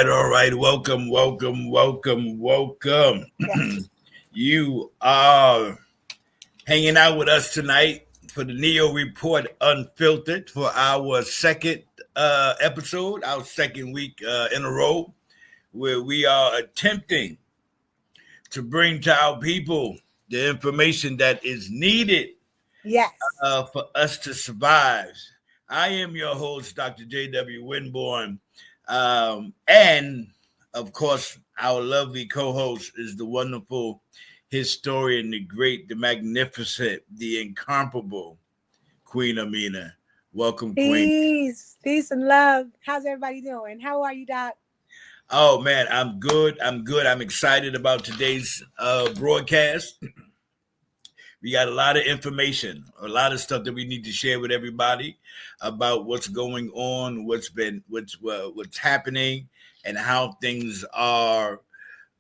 all right. Welcome. Yes. You are hanging out with us tonight for the Neo Report Unfiltered for our second episode, our second week in a row, where we are attempting to bring to our people the information that is needed Yes. for us to survive. I am your host, Dr. J.W. Winborn. And of course, our lovely co host is the wonderful historian, the great, the magnificent, the incomparable Queen Amina. Welcome, Queen. Peace and love. How's everybody doing? How are you, Doc? Oh, man, I'm good. I'm excited about today's broadcast. We got a lot of information, a lot of stuff that we need to share with everybody about what's going on, what's happening, and how things are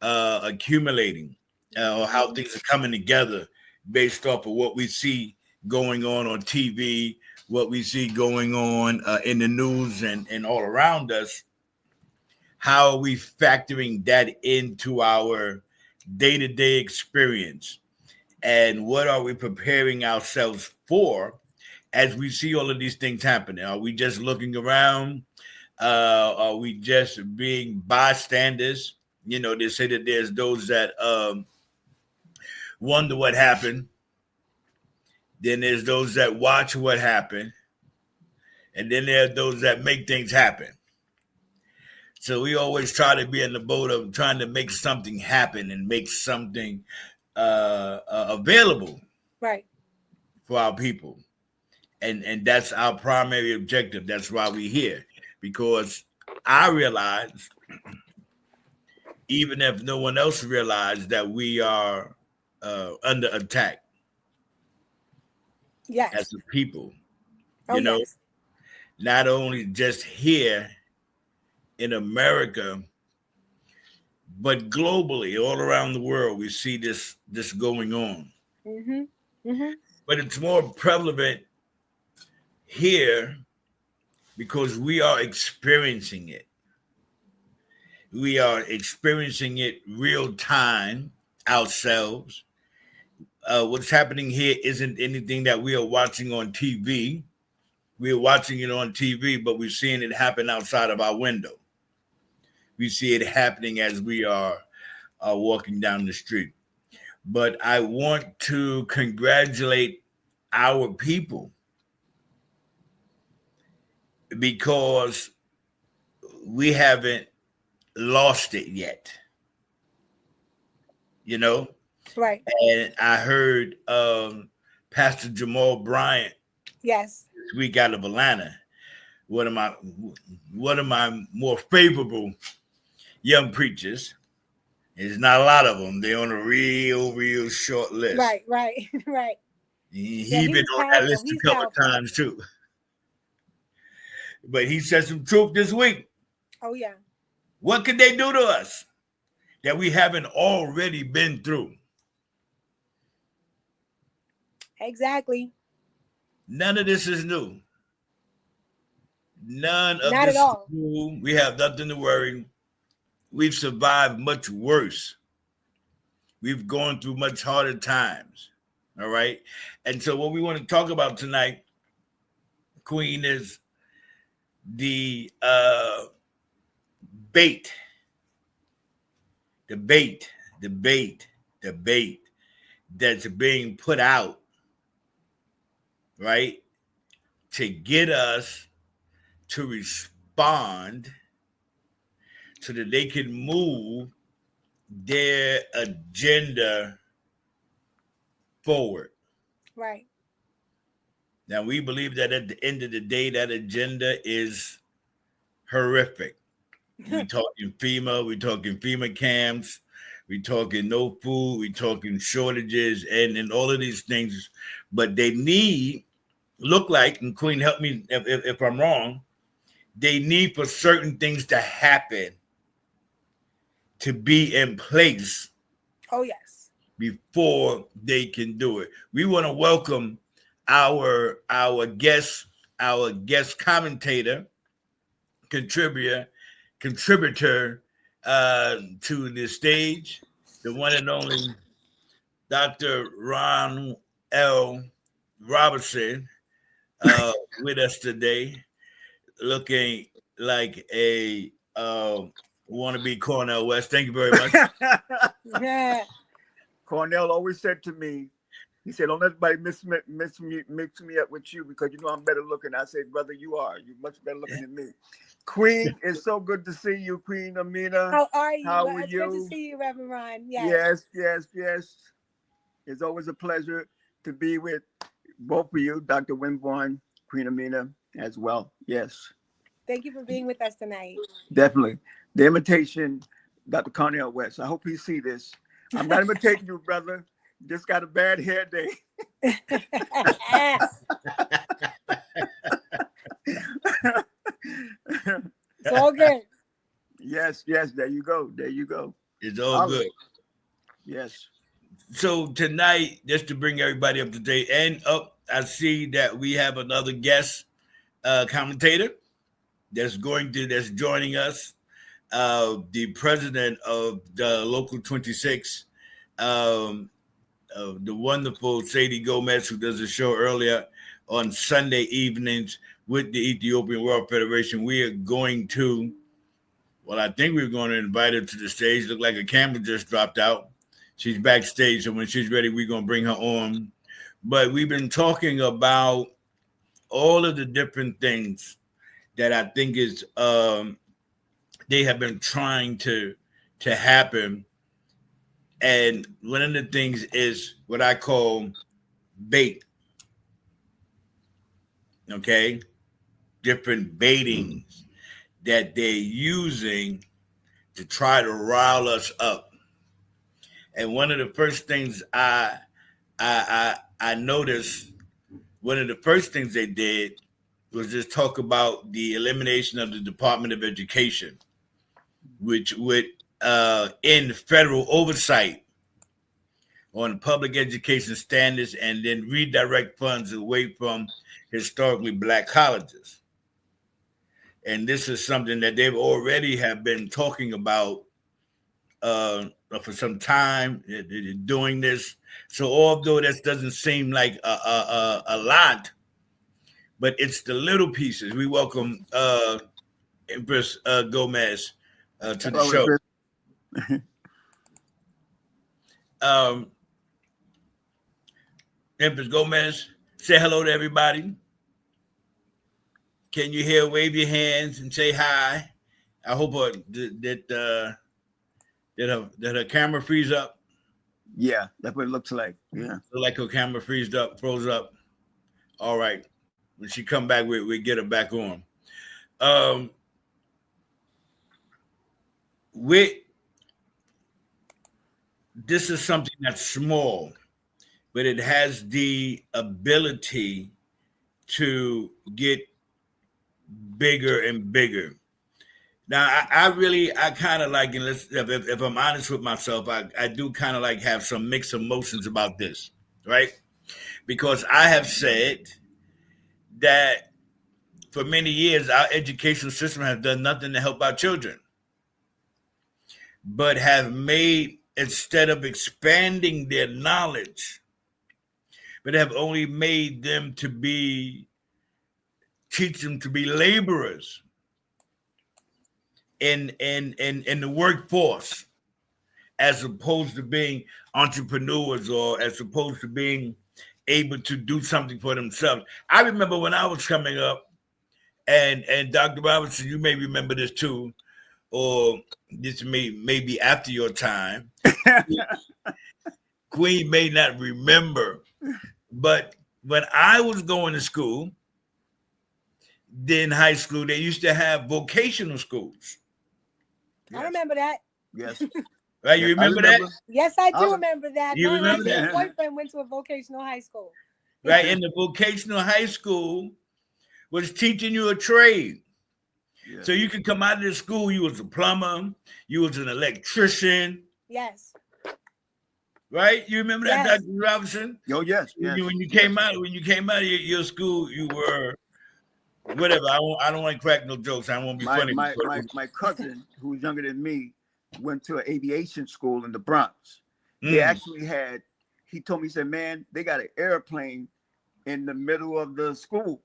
accumulating, or how things are coming together based off of what we see going on TV, what we see going on in the news and all around us. How are we factoring that into our day-to-day experience? And what are we preparing ourselves for as we see all of these things happening? Are we just looking around? Are we just being bystanders? You know, they say that there's those that wonder what happened. Then there's those that watch what happened. And then there are those that make things happen. So we always try to be in the boat of trying to make something happen and make something available. Right. For our people. And that's our primary objective. That's why we're here. Because I realize, even if no one else realizes, that we are under attack. Yes. As a people. Oh, you know, yes. Not only just here in America, but globally, all around the world, we see this going on. Mm-hmm. Mm-hmm. But it's more prevalent here because we are experiencing it. We are experiencing it real time ourselves. What's happening here isn't anything that we are watching on TV. We are watching it on TV, but we're seeing it happen outside of our window. We see it happening as we are walking down the street. But I want to congratulate our people because we haven't lost it yet. You know? Right. And I heard Pastor Jamal Bryant Yes. this week out of Atlanta, one of my more favorable young preachers. There's not a lot of them. They're on a real short list. Right. He been on that list a couple of times too. But he said some truth this week. Oh, yeah. What could they do to us that we haven't already been through? Exactly. None of this is new. None of Not this at all. is new. We have nothing to worry. We've survived much worse. We've gone through much harder times. All right. And so what we want to talk about tonight, Queen, is the bait that's being put out, right, to get us to respond so that they can move their agenda forward. Right. Now, we believe that at the end of the day, that agenda is horrific. We talking FEMA camps, we talking no food, we talking shortages and all of these things. But they look like, and Queen, help me if I'm wrong, they need for certain things to happen to be in place. Oh, yes. Before they can do it. We want to welcome our guest commentator, contributor, contributor to the stage, the one and only Dr. Ron L. Robertson, with us today, looking like a wannabe Cornell West. Thank you very much. Yeah. Cornell always said to me, he said, "Don't let anybody mix me up with you because you know I'm better looking." I said, "Brother, you are. You're much better looking than me." Queen, it's so good to see you, Queen Amina. How are you? How are It's you? good to see you, Reverend Ron. Yes. Yes. It's always a pleasure to be with both of you, Dr. Winborn, Queen Amina, as well. Yes. Thank you for being with us tonight. Definitely. The imitation, Dr. Cornell West. I hope you see this. I'm not imitating you, brother. Just got a bad hair day. It's all good. Yes. There you go. It's all good. Yes. So tonight, just to bring everybody up to date, and I see that we have another guest commentator that's joining us. The president of the Local 26, the wonderful Sadie Gomez, who does a show earlier on Sunday evenings with the Ethiopian World Federation. We are going to, I think we're going to invite her to the stage. Look like a camera just dropped out. She's backstage, so when she's ready, we're going to bring her on. But we've been talking about all of the different things that I think is they have been trying to happen. And one of the things is what I call bait. Okay? Different baitings that they're using to try to rile us up. And one of the first things I noticed, one of the first things they did was just talk about the elimination of the Department of Education, which would end federal oversight on public education standards and then redirect funds away from historically Black colleges. And this is something that they've already have been talking about for some time, doing this. So although that doesn't seem like a lot, but it's the little pieces. We welcome Empress Gomez to the show. Empress Gomez, say hello to everybody. Can you hear? Wave your hands and say hi. I hope that her camera frees up. Yeah, that's what it looks like. Yeah, like her camera froze up. All right, when she come back, we get her back on. This is something that's small, but it has the ability to get bigger and bigger. Now, I kind of like, and if I'm honest with myself, I do kind of like have some mixed emotions about this, right? Because I have said that for many years, our education system has done nothing to help our children, but have made, instead of expanding their knowledge, but have only made them teach them to be laborers in the workforce, as opposed to being entrepreneurs or as opposed to being able to do something for themselves. I remember when I was coming up, and Dr. Robinson, you may remember this too, or this may be after your time. Queen may not remember, but when I was going to school, then high school, they used to have vocational schools. I remember that. Yes. Right, you remember that? Yes, I do remember that. You remember that? My boyfriend went to a vocational high school. Right, and the vocational high school was teaching you a trade. Yeah. So you could come out of the school, you was a plumber, you was an electrician. Yes. Right? You remember that, Dr. Robinson? Oh, yes. When you came out of your school, you were whatever. I don't want to crack no jokes. I won't be My funny. my my my cousin, who's younger than me, went to an aviation school in the Bronx. They actually had. He told me, he said, "Man, they got an airplane in the middle of the school,"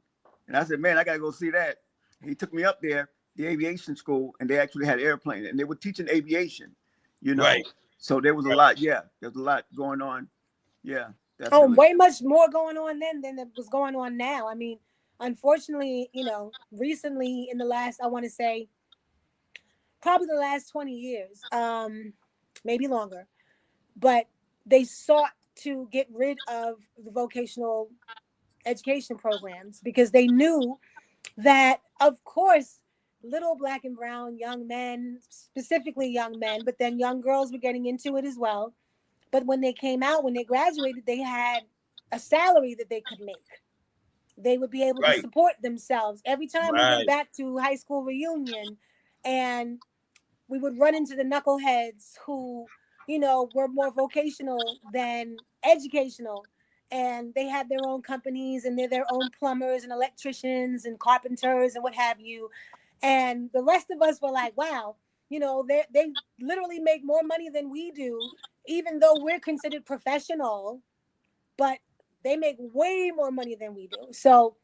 and I said, "Man, I gotta go see that." He took me up there, the aviation school, and they actually had an airplane, and they were teaching aviation, you know. Right. So there was a lot. Yeah, there was a lot going on. Yeah, Oh, definitely. way much more going on then than it was going on now. I mean, unfortunately, recently in the last, I want to say, probably the last 20 years, maybe longer, but they sought to get rid of the vocational education programs because they knew that, of course, little black and brown young men, specifically young men, but then young girls were getting into it as well. But when they came out, when they graduated, they had a salary that they could make. They would be able to Right. support themselves. Every time we went Right. back to high school reunion and we would run into the knuckleheads who, were more vocational than educational. And they had their own companies and they're their own plumbers and electricians and carpenters and what have you. And the rest of us were like, wow, they literally make more money than we do, even though we're considered professional, but they make way more money than we do. So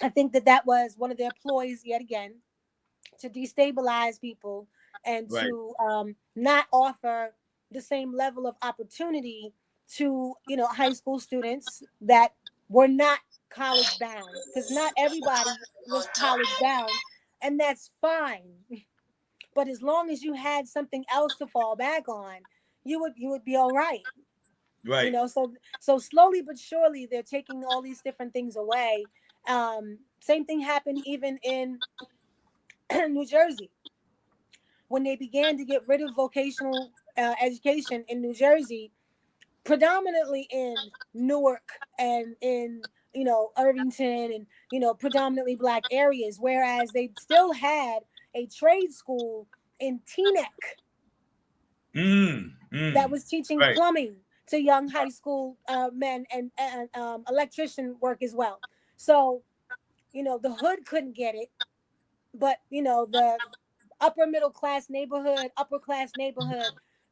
I think that was one of their ploys yet again to destabilize people and Right. to not offer the same level of opportunity to high school students that were not college bound, because not everybody was college bound, and that's fine. But as long as you had something else to fall back on, you would be all right. Right. So slowly but surely they're taking all these different things away. Same thing happened even in New Jersey when they began to get rid of vocational education in New Jersey, predominantly in Newark and in Irvington and predominantly black areas, whereas they still had a trade school in Teaneck that was teaching Right. plumbing to young high school men and electrician work as well. So the hood couldn't get it, but the upper class neighborhood,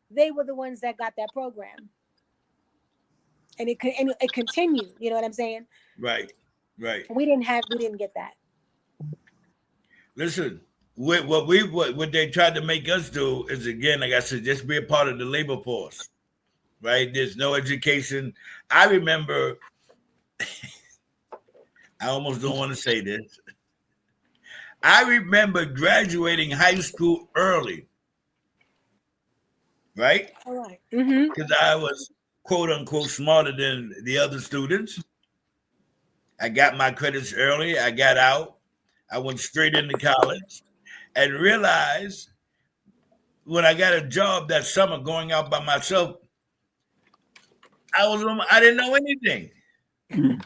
they were the ones that got that program, and it continued. You know what I'm saying? Right. Right. We didn't get that. Listen, what they tried to make us do is, again, like I said, just be a part of the labor force. Right. There's no education. I remember. I almost don't want to say this. I remember graduating high school early, right? All right. Mm-hmm. Because I was quote unquote smarter than the other students. I got my credits early. I got out. I went straight into college and realized when I got a job that summer going out by myself, I didn't know anything. Mm.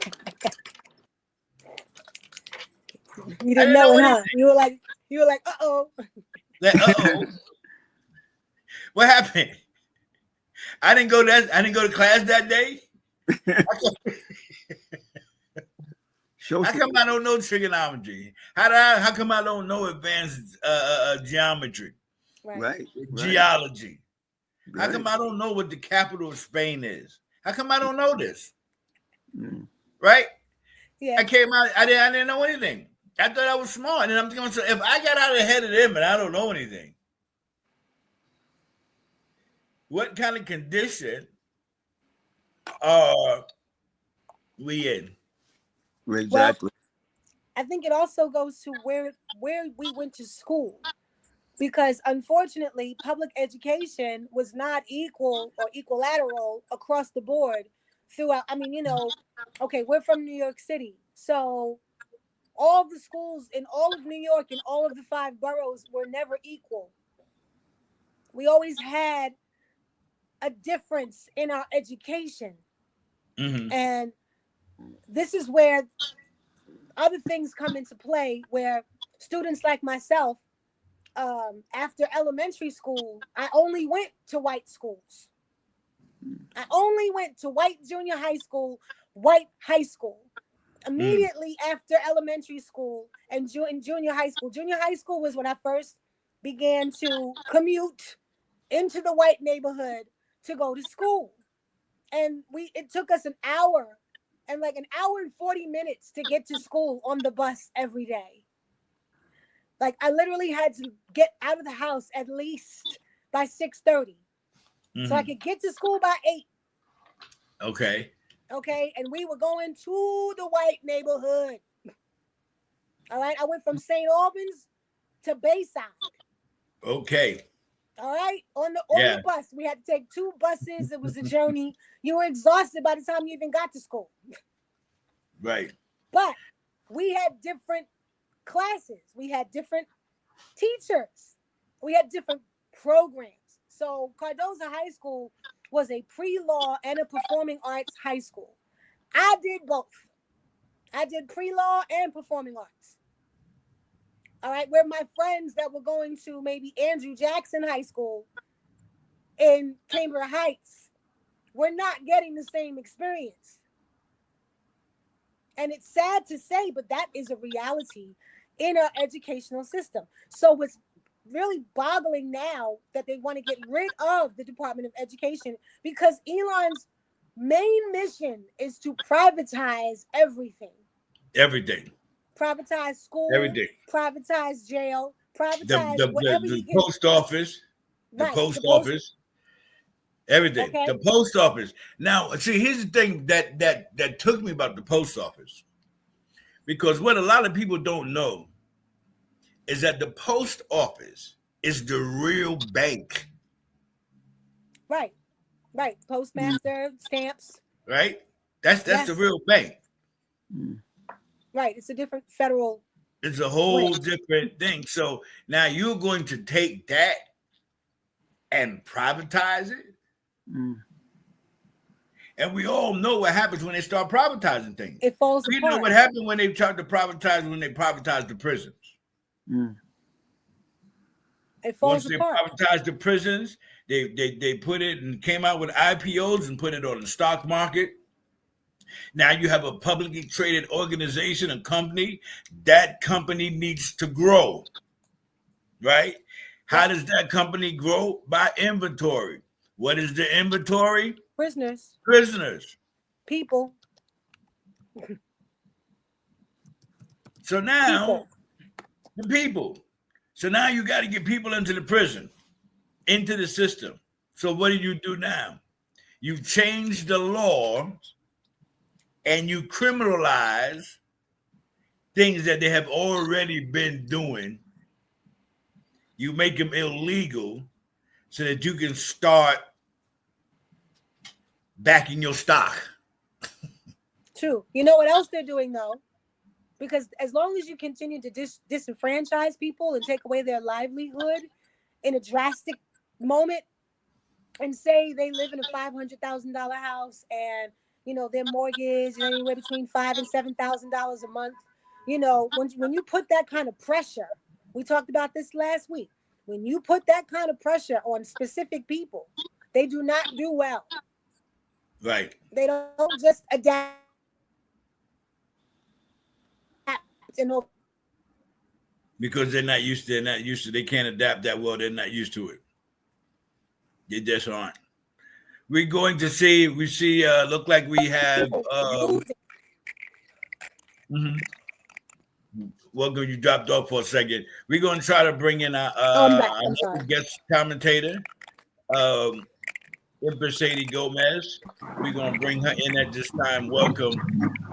You I didn't didn't know know it, anything. huh? You were like, uh-oh. Like, uh-oh. What happened? I didn't go to class that day. How come I don't know trigonometry? How come I don't know advanced geometry, Right. geology? How Right. come I don't know what the capital of Spain is? How come I don't know this? Mm. Right? Yeah. I came out. I didn't know anything. I thought I was smart, and I'm thinking, so if I got out ahead of them and I don't know anything, what kind of condition are we in? Well, Exactly. I think it also goes to where we went to school, because unfortunately public education was not equal or equilateral across the board throughout. I mean, okay, we're from New York City, so all the schools in all of New York and all of the 5 boroughs were never equal. We always had a difference in our education. Mm-hmm. And this is where other things come into play, where students like myself, after elementary school, I only went to white schools. I only went to white junior high school, white high school. Mm. immediately after elementary school and junior high school. Junior high school was when I first began to commute into the white neighborhood to go to school. And it took us an hour and like an hour and 40 minutes to get to school on the bus every day. Like I literally had to get out of the house at least by 6:30 so I Hmm. could get to school by 8. Okay. Okay, and we were going to the white neighborhood. All right, I went from St. Albans to Bayside. Okay. All right, on the Yeah. bus, we had to take 2 buses. It was a journey. You were exhausted by the time you even got to school. Right. But we had different classes. We had different teachers. We had different programs. So Cardozo High School was a pre-law and a performing arts high school. I did both. I did pre-law and performing arts. All right, where my friends that were going to maybe Andrew Jackson High School in Cambridge Heights were not getting the same experience. And it's sad to say, but that is a reality in our educational system. So it's really boggling now that they want to get rid of the Department of Education because Elon's main mission is to privatize everything. Everything. Privatize school, Everything. privatize jail, The privatize the, the, whatever the he can. post office. The Right, post the post. office. Everything. Okay, The post office. Now, see, here's the thing that took me about the post office. Because what a lot of people don't know is that the post office is the real bank, right, right. Mm, Postmaster stamps. right? That's the Yes, real bank. mm, right. It's a different federal It's a whole branch. different thing. So now you're going to take that and privatize it. mm. And we all know what happens when they start privatizing things. It falls We know apart. what happened when they tried to privatize when they privatized the prisons. Mm. It falls Once they apart. privatized the prisons, they put it and came out with IPOs and put it on the stock market. Now you have a publicly traded organization, a company. That company needs to grow, right? How Yep. does that company grow? By inventory. What is the inventory? Prisoners, Prisoners. people, So now people. the people. So now you got to get people into the prison, into the system. So what do now? You change the law and you criminalize things that they have already been doing. You make them illegal so that you can start backing your stock. True. You know what else they're doing though? Because as long as you continue to disenfranchise people and take away their livelihood in a drastic moment, and say they live in a $500,000 house and their mortgage is anywhere between $5,000 and $7,000 a month. When you put that kind of pressure, we talked about this last week. When you put that kind of pressure on specific people, they do not do well. Right. They don't just adapt and Because they can't adapt that well. They're not used to it. They just aren't. We see look like we have use it. mhm. Welcome, you dropped off for a second. We're going to try to bring in Oh, I'm back. our I'm sorry. guest commentator, um, Empress Sadie Gomez. We're going to bring her in at this time. Welcome.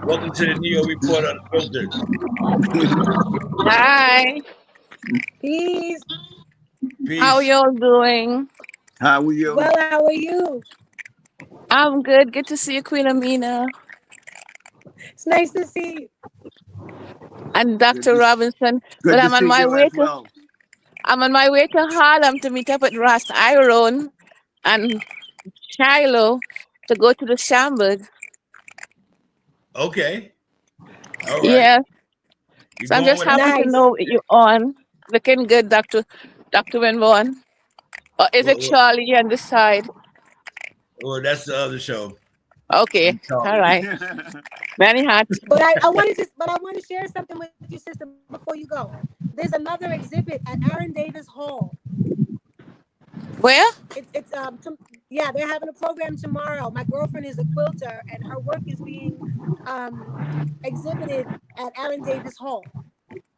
Welcome to the Neo Report Unfiltered. Hi, Peace. how Peace. y'all doing? How are you? Well, how are you? I'm good. Good to see you, Queen Amina It's nice to see you. and Good Dr. to, Robinson. But good to see you as well. I'm on my way to Harlem to meet up with Ross Iron and Shiloh to go to the Shambard. Okay. All right. Yeah, You so I'm going just with happy to Nice. know you on. Looking good, Dr. Winborn. Or is it well, Charlie on this side? well, that's the other show. Okay. in All Charlotte. right. Many hats. But I want to share something with you, sister, before you go. There's another exhibit at Aaron Davis Hall. Where? Yeah, they're having a program tomorrow. My girlfriend is a quilter, and her work is being um exhibited at Aaron Davis Hall.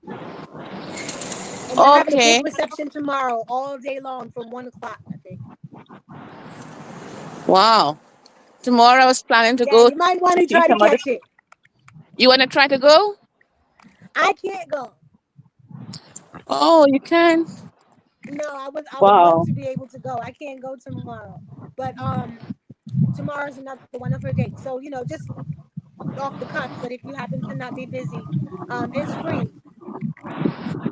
And they're having a big Okay. reception tomorrow, all day long, from 1 o'clock, I think. Wow. Tomorrow I was planning to Yeah, go you might want to to see try to some other. catch it. You want to try to go? I can't go. Oh, you can. No, I would love Wow. to be able to go. I can't go tomorrow, but tomorrow's another one of her dates. So just off the cuff. But if you happen to not be busy, it's free.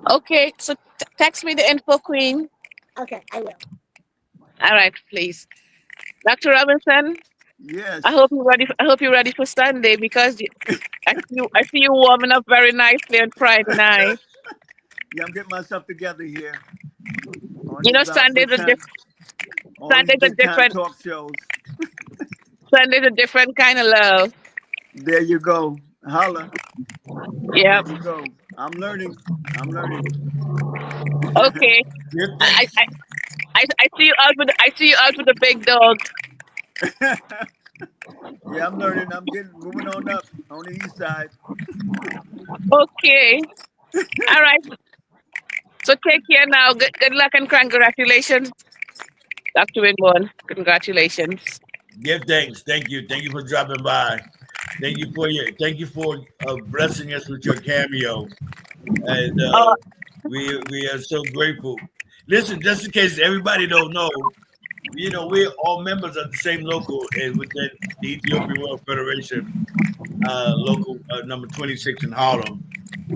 Okay. So text me the info, Queen. Okay, I will. All right, please. Dr. Robinson, I Yes. hope you're ready. I hope you're ready for Sunday because I see you warming up very nicely on Friday night. Yeah, I'm getting myself together here on You know, these big time, all these Sunday's a big time different talk shows. Sunday's a different kind of love. There you go. Holla. There Yep. you go. I'm learning. I'm learning. Okay. Give I, thanks. I, I see you out with the big dog. Yeah, I'm learning. I'm getting moving on up on the east side. Okay. All right. So take care now. Good luck and congratulations, Dr. Winborn. Congratulations. Give thanks. Thank you. Thank you for dropping by. Thank you for blessing us with your cameo. And Oh, we are so grateful. Listen, just in case everybody don't know, we're all members of the same local within the Ethiopian World Federation, local number 26 in Harlem.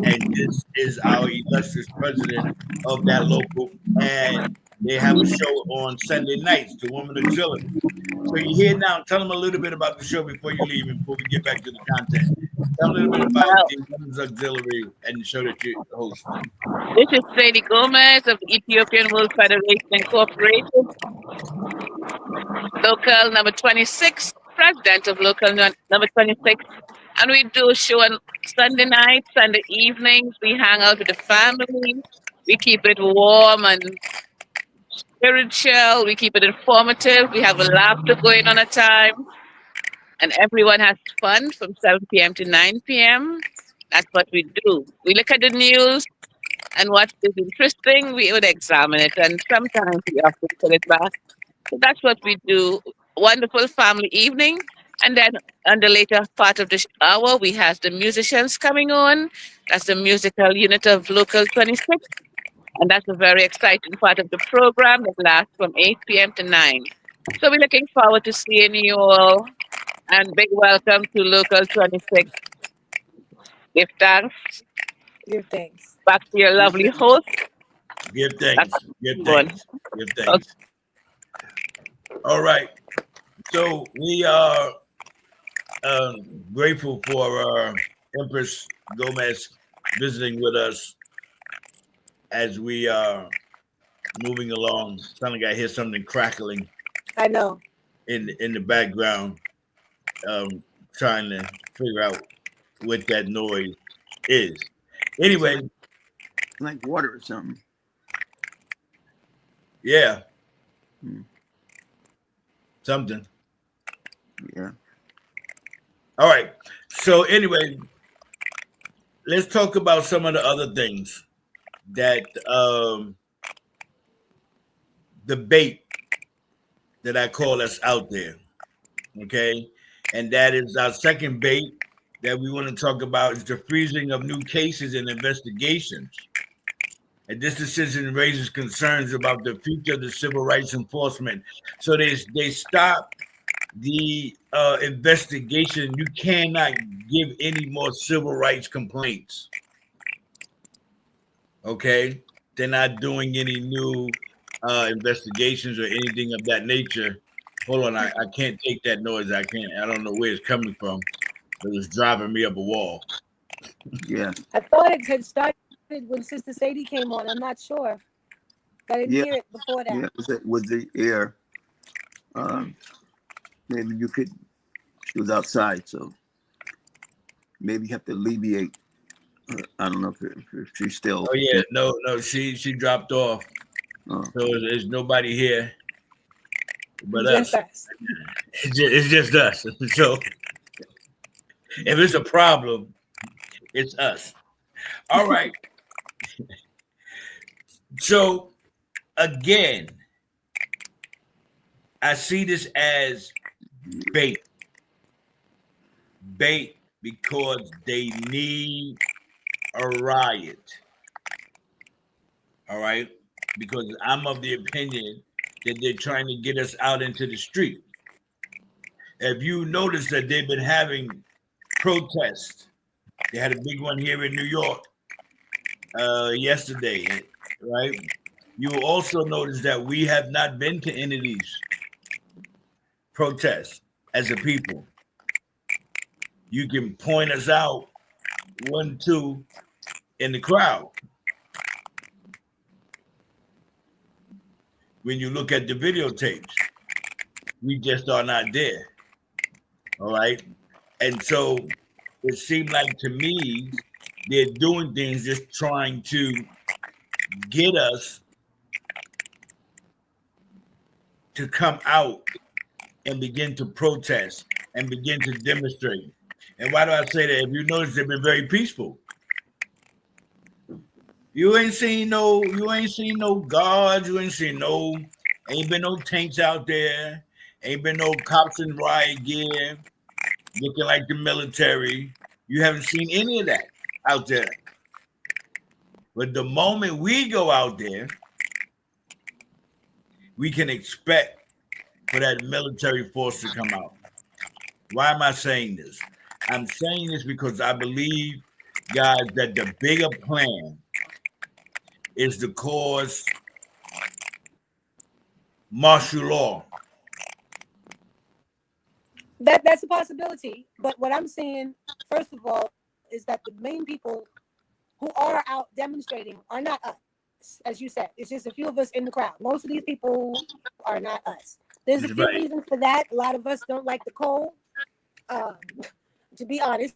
And this is our illustrious president of that local. And they have a show on Sunday nights, the Woman Auxiliary. So you're here now. Tell them a little bit about the show before you leave and before we get back to the content. Tell them a little bit about well, the Women's Auxiliary and the show that you host. this is Sadie Gomez of the Ethiopian World Federation Incorporated, local number 26, president of local number 26. And we do a show on Sunday nights, Sunday evenings. We hang out with the family. We keep it warm and spiritual. We keep it informative. We have a laughter going on at time. And everyone has fun from 7 p.m. to 9 p.m. That's what we do. We look at the news and what is interesting, we would examine it. And sometimes we often put it back. So that's what we do. Wonderful family evening. And then on the later part of the hour, we have the musicians coming on. That's the musical unit of Local 26. And that's a very exciting part of the program that lasts from 8 p.m. to 9. So we're looking forward to seeing you all. And big welcome to Local 26. Give thanks Give thanks. back to your Good lovely things. host, Give Dr. thanks. Give Bon. thanks. Give Okay. thanks. All right. So we are uh, grateful for Empress Gomez visiting with us as we are moving along. Sound like I hear something crackling I know. in the background, trying to figure out what that noise is. So Anyway, like water or something. yeah, Hmm. something. Yeah. All right. So anyway, let's talk about some of the other things that the bait that I call us out there. Okay. And that is our second bait that we want to talk about is the freezing of new cases and investigations. And this decision raises concerns about the future of the civil rights enforcement. So they stop the investigation. You cannot give any more civil rights complaints. Okay, they're not doing any new investigations or anything of that nature. Hold on, I can't take that noise. I can't. I don't know where it's coming from. It was driving me up a wall. Yeah. I thought it had started when Sister Sadie came on. I'm not sure. I didn't hear Yeah. it before that. Yeah. With the air. Um, maybe you could She was outside, so maybe you have to alleviate. I don't know if she's still. Oh yeah, no, she dropped off. Oh. So there's nobody here but Just us. us. It's just us. So if it's a problem, it's us. All right. So again, I see this as bait. Bait because they need a riot. All right. Because I'm of the opinion that they're trying to get us out into the street. If you notice that they've been having protests, they had a big one here in New York yesterday, right? You will also notice that we have not been to any of these protests as a people. You can point us out 1, 2 in the crowd. When you look at the videotapes, we just are not there. All right. And so it seemed like to me, they're doing things just trying to get us to come out and begin to protest and begin to demonstrate. And why do I say that? If you notice, they've been very peaceful. You ain't seen no guards. You ain't been no tanks out there. Ain't been no cops in riot gear looking like the military. You haven't seen any of that out there. But the moment we go out there, we can expect for that military force to come out. Why am I saying this? I'm saying this because I believe, guys, that the bigger plan is to cause martial law. That's a possibility. But what I'm saying, first of all, is that the main people who are out demonstrating are not us, as you said. It's just a few of us in the crowd. Most of these people are not us. There's a few reasons for that. A lot of us don't like the cold, to be honest.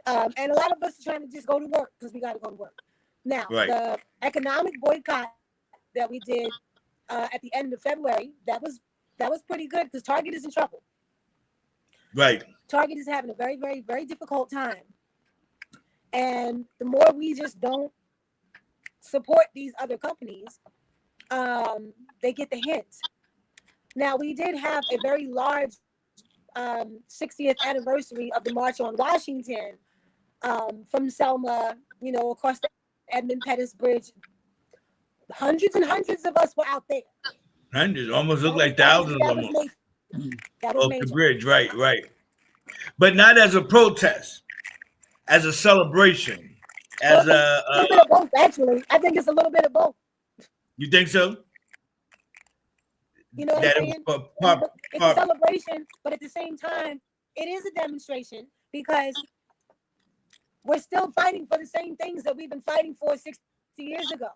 And a lot of us are trying to just go to work because we got to go to work. Now, the economic boycott that we did at the end of February, that was pretty good because Target is in trouble. Right. Target is having a very, very, very difficult time. And the more we just don't support these other companies, they get the hint. Now, we did have a very large 60th anniversary of the March on Washington from Selma, across the Edmund Pettus Bridge. Hundreds and hundreds of us were out there. Hundreds, almost look like thousands that almost. That was off major. the bridge, right. But not as a protest, as a celebration, as a little bit of both. Actually, I think it's a little bit of both. You think so? You know what I'm saying? It's a celebration, but at the same time, it is a demonstration because we're still fighting for the same things that we've been fighting for 60 years ago.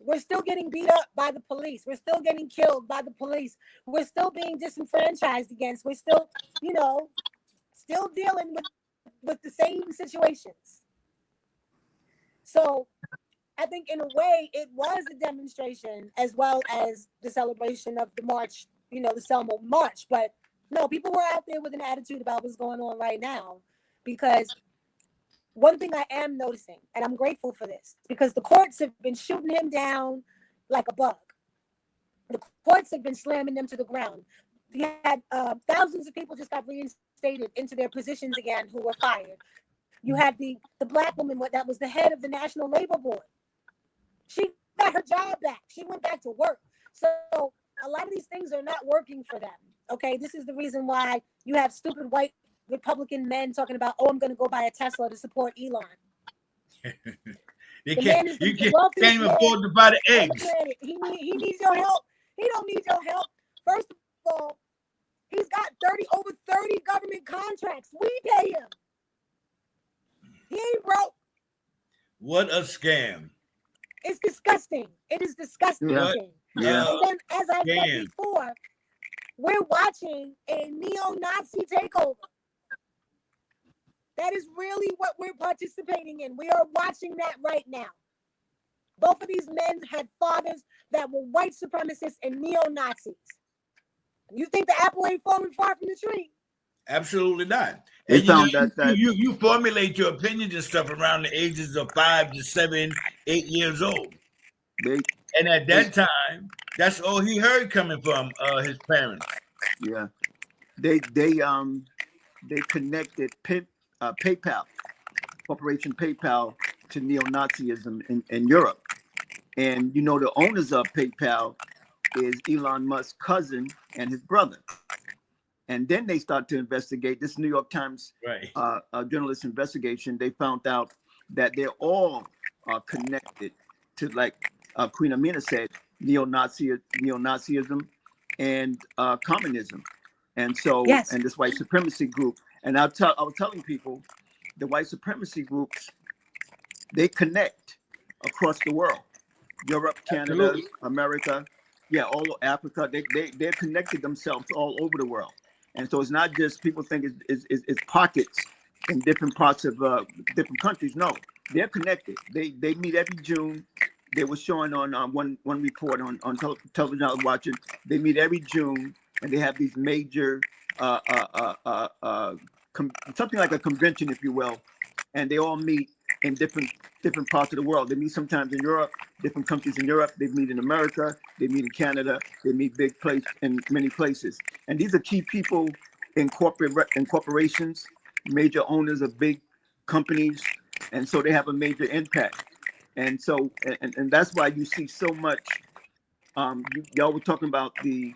We're still getting beat up by the police. We're still getting killed by the police. We're still being disenfranchised against. We're still, still dealing with the same situations. So I think in a way it was a demonstration as well as the celebration of the march, the Selma March. But no, people were out there with an attitude about what's going on right now because one thing I am noticing, and I'm grateful for this, because the courts have been shooting him down like a bug. The courts have been slamming them to the ground. We had thousands of people just got reinstated into their positions again who were fired. You had the black woman that was the head of the National Labor Board. She got her job back. She went back to work. So a lot of these things are not working for them. Okay, this is the reason why you have stupid white Republican men talking about, I'm going to go buy a Tesla to support Elon. You can't even afford to buy the eggs. He needs your help. He don't need your help. First of all, he's got over 30 government contracts. We pay him. He ain't broke. What a scam. It's disgusting. It is disgusting. Yeah. And then, as I said before, We're watching a neo-Nazi takeover. That is really what we're participating in. We are watching that right now. Both of these men had fathers that were white supremacists and neo-Nazis. You think the apple ain't falling far from the tree? Absolutely not. They And you know, found that you formulate your opinions and stuff around the ages of 5 to 7, 8 years old. they And at that time, that's all he heard coming from his parents. yeah they connected PayPal, Corporation PayPal, to neo-Nazism in Europe. And you know, the owners of PayPal is Elon Musk's cousin and his brother. And then they start to investigate. This New York Times Right. Journalist investigation. They found out that they're all connected to, like Queen Amina said, neo-Nazism and communism. And so, Yes. and this white supremacy group. And I was telling people, the white supremacy groups, they connect across the world. Europe, Canada, Absolutely. America, yeah, all of Africa. They're connected themselves all over the world. And so it's not just people think it's pockets in different parts of different countries. No, they're connected. They meet every June. They were showing on one report on television I was watching. They meet every June, and they have these major something like a convention, if you will, and they all meet in different parts of the world. They meet sometimes in Europe, different countries in Europe. They meet in America. They meet in Canada. They meet big place in many places. And these are key people in corporations, major owners of big companies, and so they have a major impact. And so, and that's why you see so much. Y'all were talking about the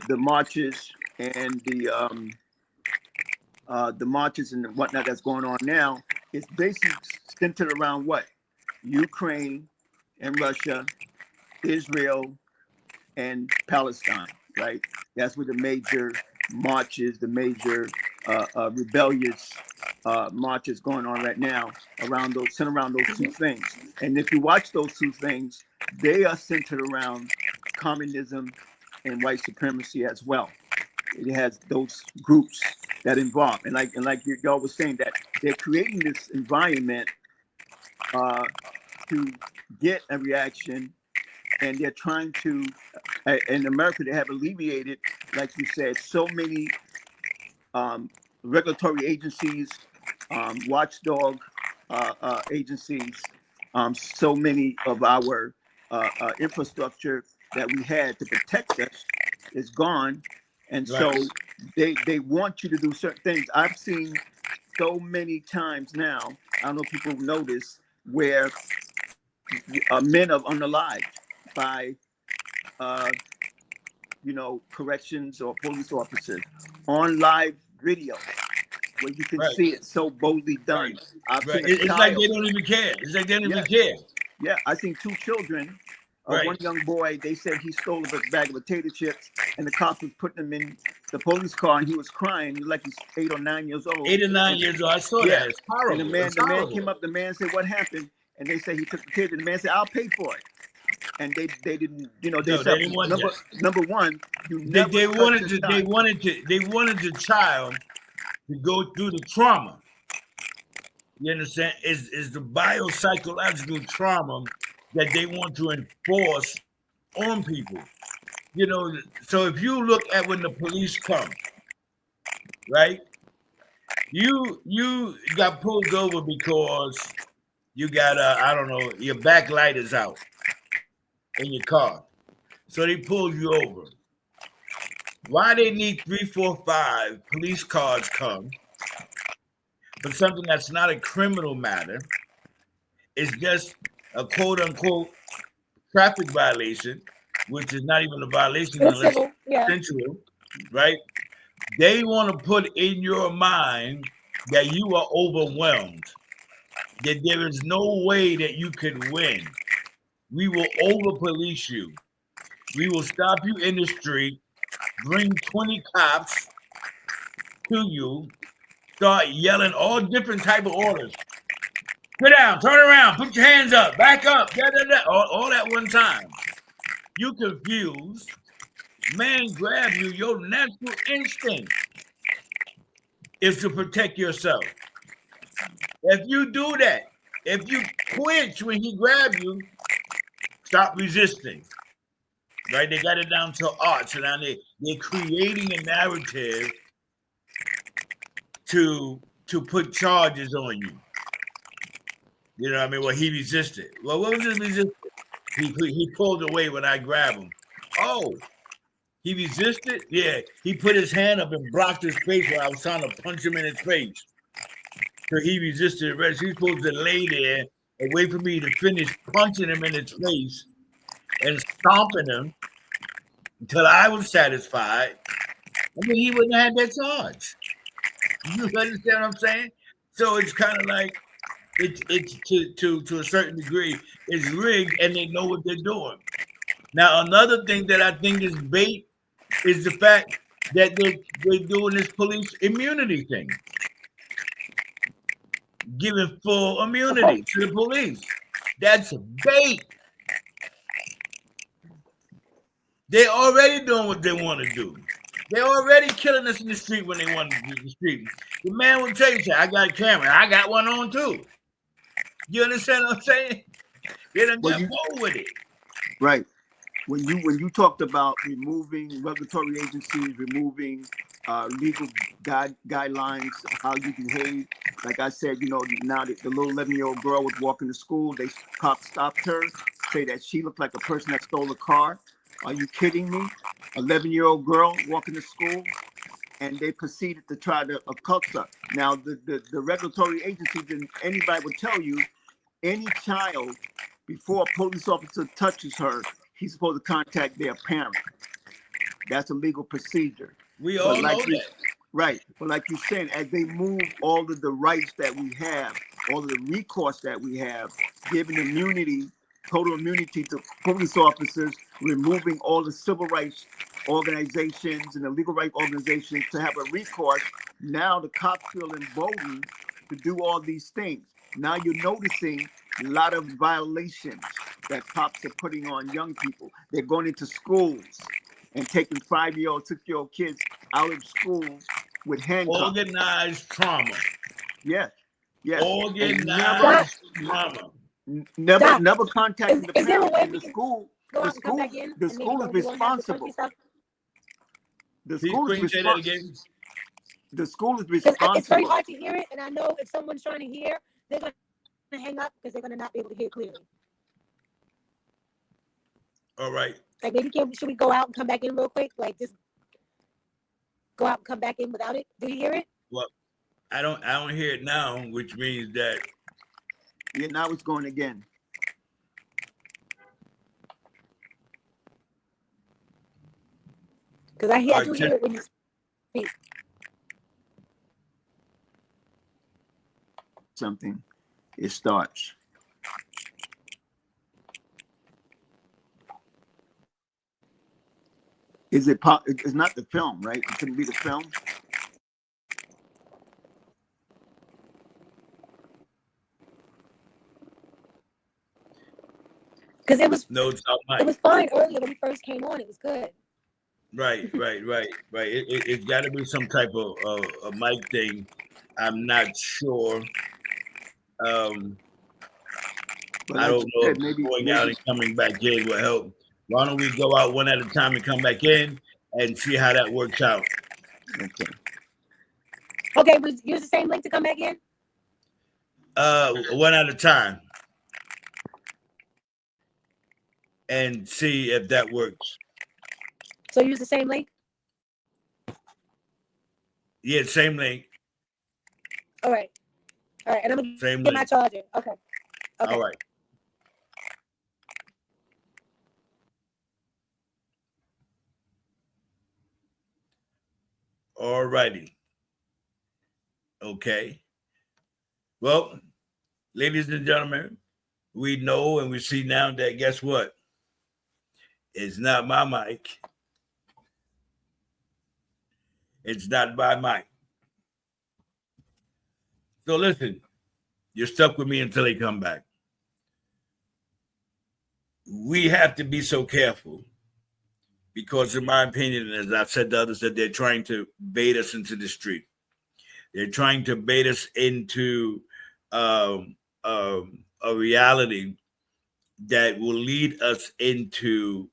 marches and the marches and whatnot that's going on now. It's basically centered around what? Ukraine and Russia, Israel, and Palestine, right? That's where the major marches, the major rebellious marches going on right now centered around those two things. And if you watch those two things, they are centered around communism and white supremacy as well. It has those groups that involve, and like y'all was saying, that they're creating this environment to get a reaction, and they're trying to. In America, they have alleviated, like you said, so many regulatory agencies, watchdog agencies, so many of our infrastructure that we had to protect us is gone. And so they want you to do certain things. I've seen so many times now, I don't know if people notice, where men are unalived by corrections or police officers on live video where you can see it so boldly done. Right. I've seen a It's child. like they don't even care. It's like they don't even care. Yeah, I seen two children. One young boy, they said he stole a bag of potato chips, and the cops was putting him in the police car, and he was crying. He was like he's 8 or 9 years old. 8 or 9 years old. I saw that. It's horrible. And the man came up. The man said, "What happened?" And they said he took the kid. And the man said, "I'll pay for it." And they didn't, they said, they didn't want number one, they wanted the child to go through the trauma. You understand? Is the biopsychological trauma that they want to enforce on people. So if you look at when the police come, right? You got pulled over because you got I don't know, your backlight is out in your car. So they pulled you over. Why they need 3, 4, 5 police cars come for something that's not a criminal matter? It's just a quote unquote traffic violation, which is not even a violation unless it's consensual, right? They want to put in your mind that you are overwhelmed, that there is no way that you can win. We will over police you. We will stop you in the street, bring 20 cops to you, start yelling all different type of orders. Sit down, turn around, put your hands up, back up, all that one time. You confused, man grab you, your natural instinct is to protect yourself. If you do that, if you quench when he grab you, stop resisting. Right? They got it down to art. So now they're creating a narrative to put charges on you. You know what I mean? Well, he resisted. Well, what was his resistance? He pulled away when I grabbed him. Oh, he resisted? Yeah. He put his hand up and blocked his face while I was trying to punch him in his face. So he resisted arrest. He's supposed to lay there and wait for me to finish punching him in his face and stomping him until I was satisfied. I mean, he wouldn't have had that charge. You understand what I'm saying? So it's kind of like it's to a certain degree, it's rigged and they know what they're doing. Now, another thing that I think is bait is the fact that they're doing this police immunity thing, giving full immunity to the police. That's bait. They're already doing what they want to do. They're already killing us in the street when they want to do the street. The man will tell you, I got a camera. I got one on too. You understand what I'm saying? They done got bold with it. Right. When you talked about removing regulatory agencies, removing legal guidelines, how you behave, like I said, now the little 11-year-old girl was walking to school. Cops stopped her, say that she looked like a person that stole a car. Are you kidding me? 11-year-old girl walking to school, and they proceeded to try to occult her. Now, the regulatory agencies and anybody would tell you, any child, before a police officer touches her, he's supposed to contact their parent. That's a legal procedure. We all know that. Right. But like you said, as they move all of the rights that we have, all of the recourse that we have, giving immunity, total immunity to police officers, removing all the civil rights organizations and the legal rights organizations to have a recourse, now the cops feel emboldened to do all these things. Now you're noticing a lot of violations that cops are putting on young people. They're going into schools and taking 5-year-old, 6-year-old kids out of school with handcuffs. Organized trauma. Yes. Yes. Organized trauma. Never contacting the parents in the school. The school is responsible. The school is responsible. The school is responsible. It's very hard to hear it, and I know if someone's trying to hear, they're going to hang up because they're going to not be able to hear clearly. All right. Like maybe should we go out and come back in real quick? Like just go out and come back in without it. Do you hear it? Well, I don't hear it now, which means that now it's going again. Because I do hear it when you speak. Something, it starts. It's not the film, right? It couldn't be the film. Because it was it was fine earlier when we first came on. It was good. Right. It's got to be some type of a mic thing. I'm not sure. I don't know if maybe going out and coming back in will help. Why don't we go out one at a time and come back in and see how that works out? Okay, but use the same link to come back in? One at a time. And see if that works. So use the same link? Yeah, same link. All right. And I'm going to get my charger. Okay. All right. All righty. Okay. Well, ladies and gentlemen, we know and we see now that guess what? It's not my mic. It's not my mic. So listen, you're stuck with me until they come back. We have to be so careful because in my opinion, as I've said to others, that they're trying to bait us into the street. They're trying to bait us into a reality that will lead us into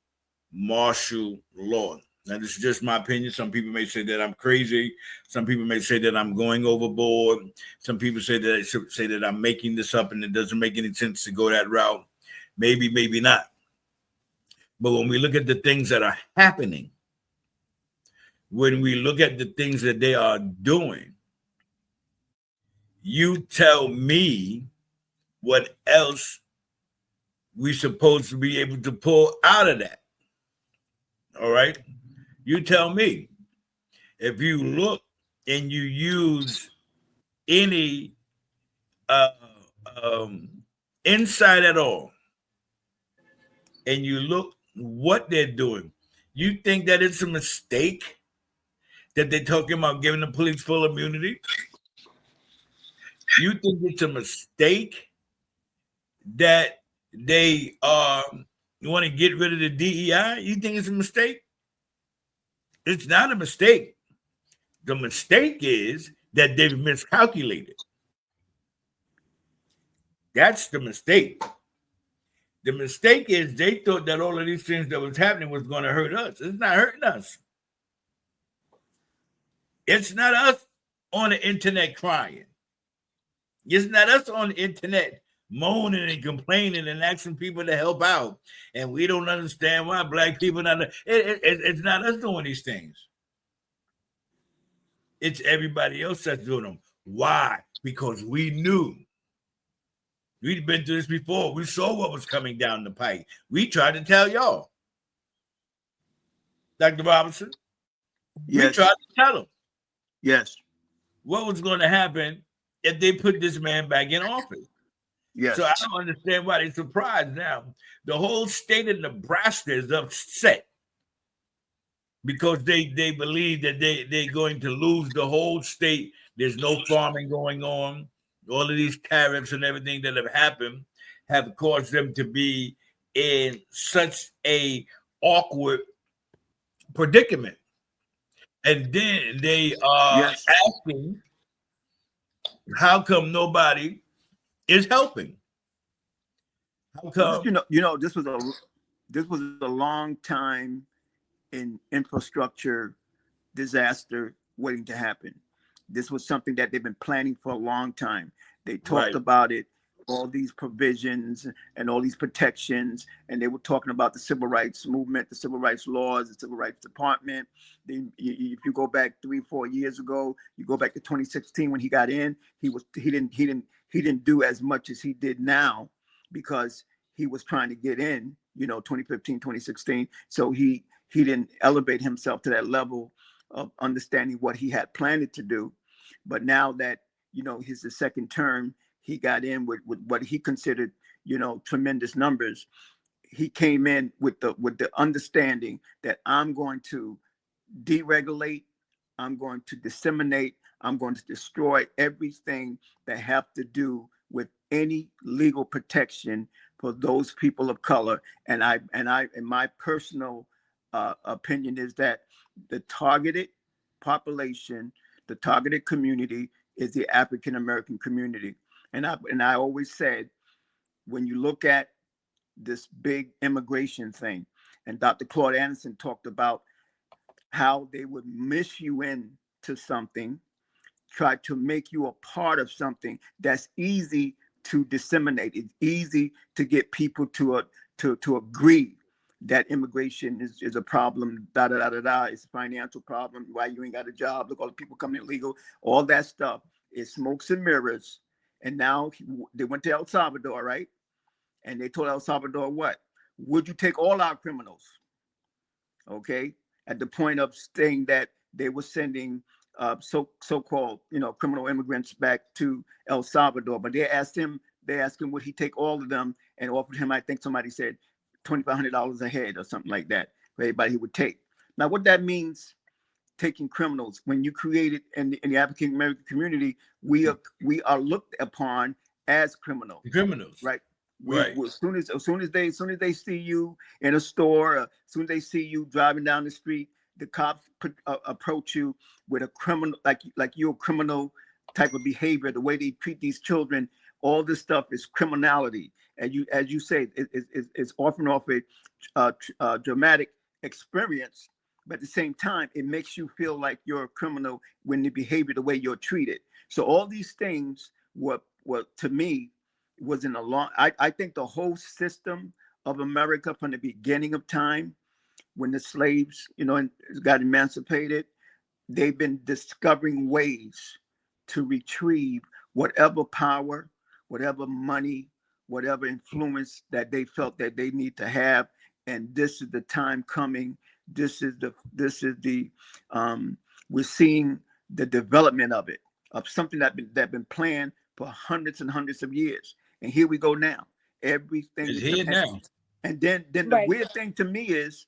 martial law. Now, this is just my opinion. Some people may say that I'm crazy. Some people may say that I'm going overboard. Some people say that I'm making this up and it doesn't make any sense to go that route. Maybe, maybe not. But when we look at the things that are happening, when we look at the things that they are doing, you tell me what else we're supposed to be able to pull out of that. All right? You tell me. If you look and you use any uh, insight at all, and you look what they're doing, you think that it's a mistake that they're talking about giving the police full immunity? You think it's a mistake that they want to get rid of the DEI? You think it's a mistake? It's not a mistake. The mistake is that they've miscalculated. That's the mistake. The mistake is they thought that all of these things that was happening was going to hurt us. It's not hurting us. It's not us on the internet crying. It's not us on the internet moaning and complaining and asking people to help out. And we don't understand why black people not. It's not us doing these things. It's everybody else that's doing them. Why? Because we knew. We'd been through this before. We saw what was coming down the pike. We tried to tell y'all. Dr. Robinson, Yes. we tried to tell them. Yes. What was going to happen if they put this man back in office. Yes. So I don't understand why they're surprised now. The whole state of Nebraska is upset because they believe that they're going to lose the whole state. There's no farming going on. All of these tariffs and everything that have happened have caused them to be in such a awkward predicament. And then they are asking, how come nobody is helping? How come? You know, this was a long time in infrastructure disaster waiting to happen. This was something that they've been planning for a long time. They talked about it, all these provisions and all these protections, and they were talking about the civil rights movement, the civil rights laws, the civil rights department. If you go back 3-4 years ago, you go back to 2016 when he got in, he didn't do as much as he did now because he was trying to get in, 2015, 2016. So he didn't elevate himself to that level of understanding what he had planned to do. But now that, his the second term, he got in with what he considered, tremendous numbers. He came in with the understanding that I'm going to deregulate, I'm going to disseminate, I'm going to destroy everything that have to do with any legal protection for those people of color. And my personal opinion is that the targeted population, the targeted community is the African American community. And I always said, when you look at this big immigration thing, and Dr. Claude Anderson talked about how they would miss you into something, try to make you a part of something that's easy to disseminate. It's easy to get people to agree that immigration is a problem, it's a financial problem, why you ain't got a job, look, all the people coming illegal, all that stuff is smokes and mirrors. And now they went to El Salvador, right? And they told El Salvador what? Would you take all our criminals? Okay, at the point of saying that they were sending so-called, criminal immigrants back to El Salvador, but they asked him, would he take all of them, and offered him, I think somebody said, $2,500 a head or something like that for everybody he would take. Now, what that means, taking criminals, when you create it in the African American community, we are looked upon as criminals. Criminals, right? Right. As soon as they see you in a store, as soon as they see you driving down the street, the cops approach you with a criminal, like you're a criminal type of behavior. The way they treat these children, all this stuff is criminality. And as you say, it's often off a dramatic experience, but at the same time, it makes you feel like you're a criminal when the behavior, the way you're treated. So all these things were to me was in a long. I think the whole system of America from the beginning of time, when the slaves, got emancipated, they've been discovering ways to retrieve whatever power, whatever money, whatever influence that they felt that they need to have. And this is the time coming. This is the we're seeing the development of something that been planned for hundreds and hundreds of years. And here we go now. Everything It's is here now. and then the Right. weird thing to me is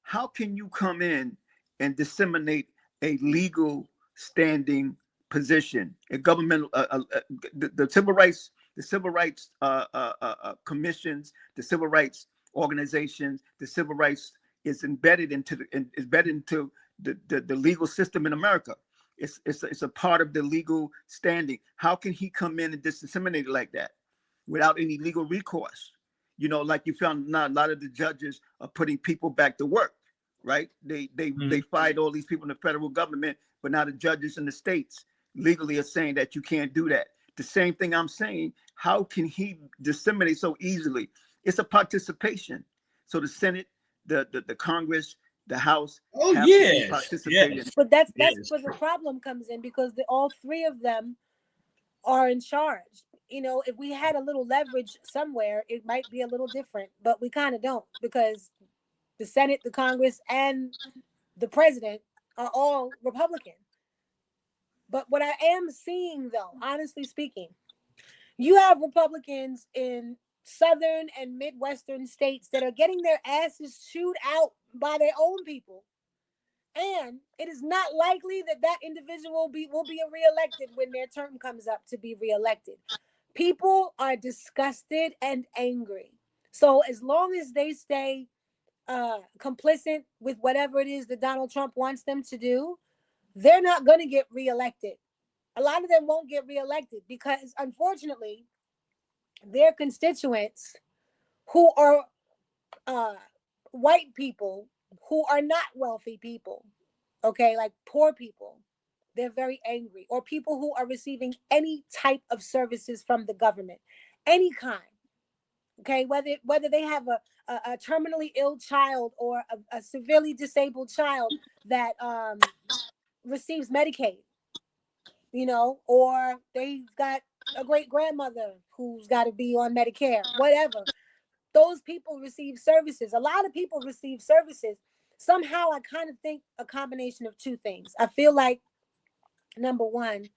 how can you come in and disseminate a legal standing position, a governmental, the civil rights commissions, the civil rights organizations, the civil rights is embedded into the legal system in America. It's a part of the legal standing. How can he come in and disseminate it like that without any legal recourse? Like you found now, a lot of the judges are putting people back to work, right? They fired all these people in the federal government, but now the judges in the states legally are saying that you can't do that. The same thing I'm saying. How can he disseminate so easily? It's a participation. So the Senate, the Congress, the House Oh have to be yes, participating. yes, But that's yes. where the problem comes in, because all three of them are in charge. If we had a little leverage somewhere, it might be a little different, but we kind of don't, because the Senate, the Congress, and the president are all Republican. But what I am seeing, though, honestly speaking, you have Republicans in southern and midwestern states that are getting their asses chewed out by their own people. And it is not likely that that individual will be reelected when their term comes up to be reelected. People are disgusted and angry. So as long as they stay complicit with whatever it is that Donald Trump wants them to do, they're not going to get reelected. A lot of them won't get reelected because, unfortunately, their constituents who are white people who are not wealthy people, okay, like poor people, they're very angry, or people who are receiving any type of services from the government, any kind, okay, whether they have a terminally ill child or a severely disabled child that receives Medicaid, or they've got a great grandmother who's got to be on Medicare, whatever. Those people receive services. A lot of people receive services. Somehow I kind of think a combination of two things. I feel like, number one,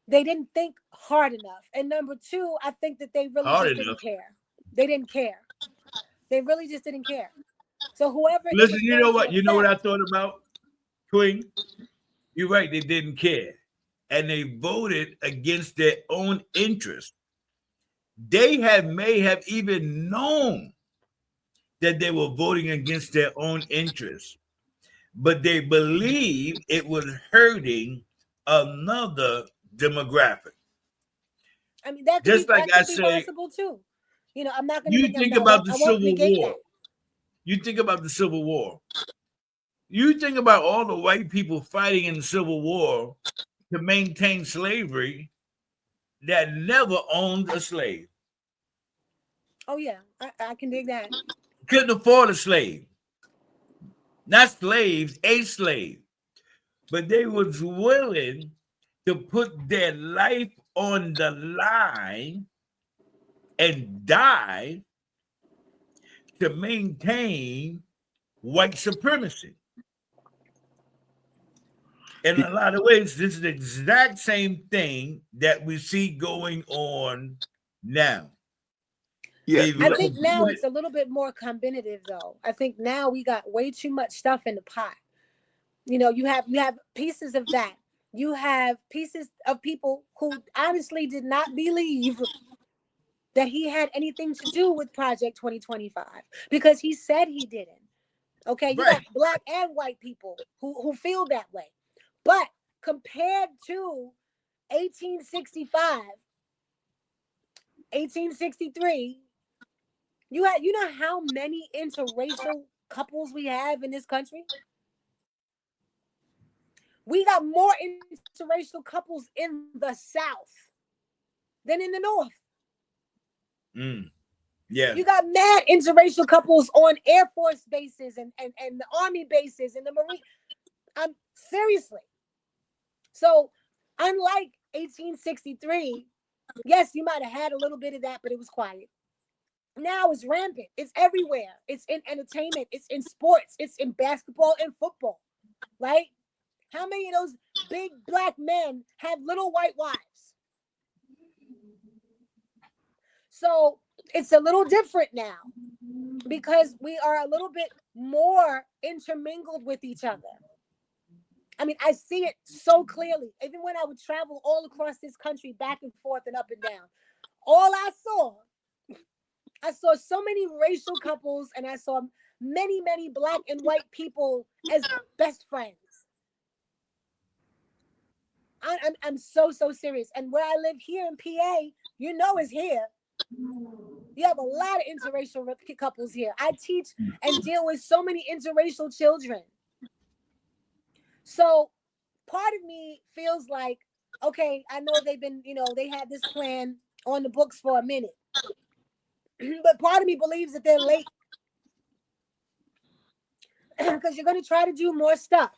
they didn't think hard enough. And number two, I think that they really Hard just enough. didn't care. They didn't care. They really just didn't care. So whoever it Listen, was you going know to what? You know what I affect, thought about, Queen? You're right. They didn't care, and they voted against their own interest. They may have even known that they were voting against their own interests, but they believed it was hurting another demographic. I mean, that Just like that I could be say, possible too. I'm not going to you make, think about the I won't Civil negate that. War. You think about the Civil War. You think about all the white people fighting in the Civil War to maintain slavery that never owned a slave. Oh yeah, I can dig that. Couldn't afford a slave. Not slaves, a slave. But they was willing to put their life on the line and die to maintain white supremacy. In a lot of ways, this is the exact same thing that we see going on now. Yeah, They've I think now it's a little bit more combinative, though. I think now we got way too much stuff in the pot. You have pieces of that. You have pieces of people who honestly did not believe that he had anything to do with Project 2025 because he said he didn't. Okay, you got Right. black and white people who feel that way. But compared to 1865, 1863, you know how many interracial couples we have in this country? We got more interracial couples in the South than in the North. Yeah. You got mad interracial couples on Air Force bases and the Army bases and the Marine. Seriously. So, unlike 1863, yes, you might have had a little bit of that, but it was quiet. Now it's rampant. It's everywhere. It's in entertainment. It's in sports. It's in basketball and football, right? How many of those big black men have little white wives? So it's a little different now because we are a little bit more intermingled with each other. I mean, I see it so clearly. Even when I would travel all across this country, back and forth and up and down, all I saw so many racial couples, and I saw many, many black and white people as best friends. I'm so serious. And where I live here in PA, you know, is here. You have a lot of interracial couples here. I teach and deal with so many interracial children. So part of me feels like, okay, I know they've been, they had this plan on the books for a minute. But part of me believes that they're late because you're going to try to do more stuff.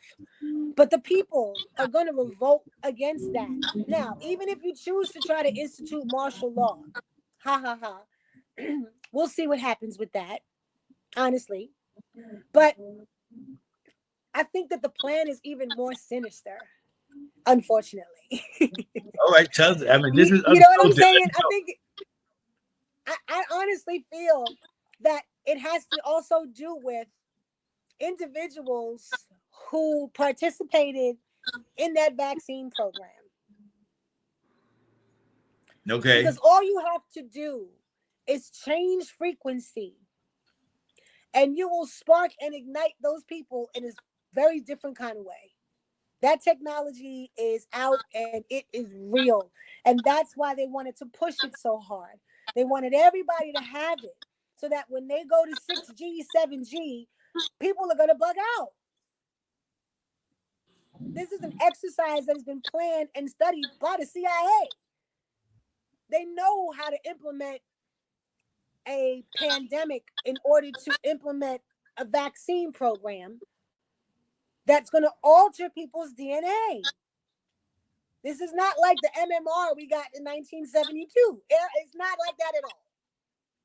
But the people are going to revolt against that. Now, even if you choose to try to institute martial law, we'll see what happens with that, honestly. But I think that the plan is even more sinister, unfortunately. All right, tell us. I mean, this is you know what I'm unfiltered. saying? I think I honestly feel that it has to also do with individuals who participated in that vaccine program. Okay. Because all you have to do is change frequency and you will spark and ignite those people in a very different kind of way. That technology is out and it is real. And that's why they wanted to push it so hard. They wanted everybody to have it so that when they go to 6G, 7G, people are going to bug out. This is an exercise that has been planned and studied by the CIA. They know how to implement a pandemic in order to implement a vaccine program that's going to alter people's DNA. This is not like the MMR we got in 1972. It's not like that at all.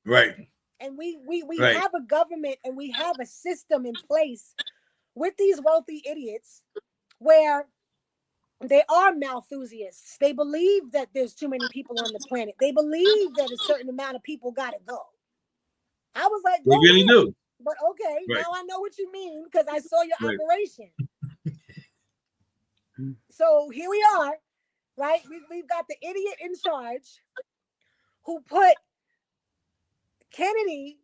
Right. And we right. have a government and we have a system in place with these wealthy idiots where they are Malthusiasts. They believe that there's too many people on the planet. They believe that a certain amount of people got to go. I was like, they really ahead. do. But okay, right. Now I know what you mean because I saw your right. operation. So here we are, right? We've got the idiot in charge who put Kennedy,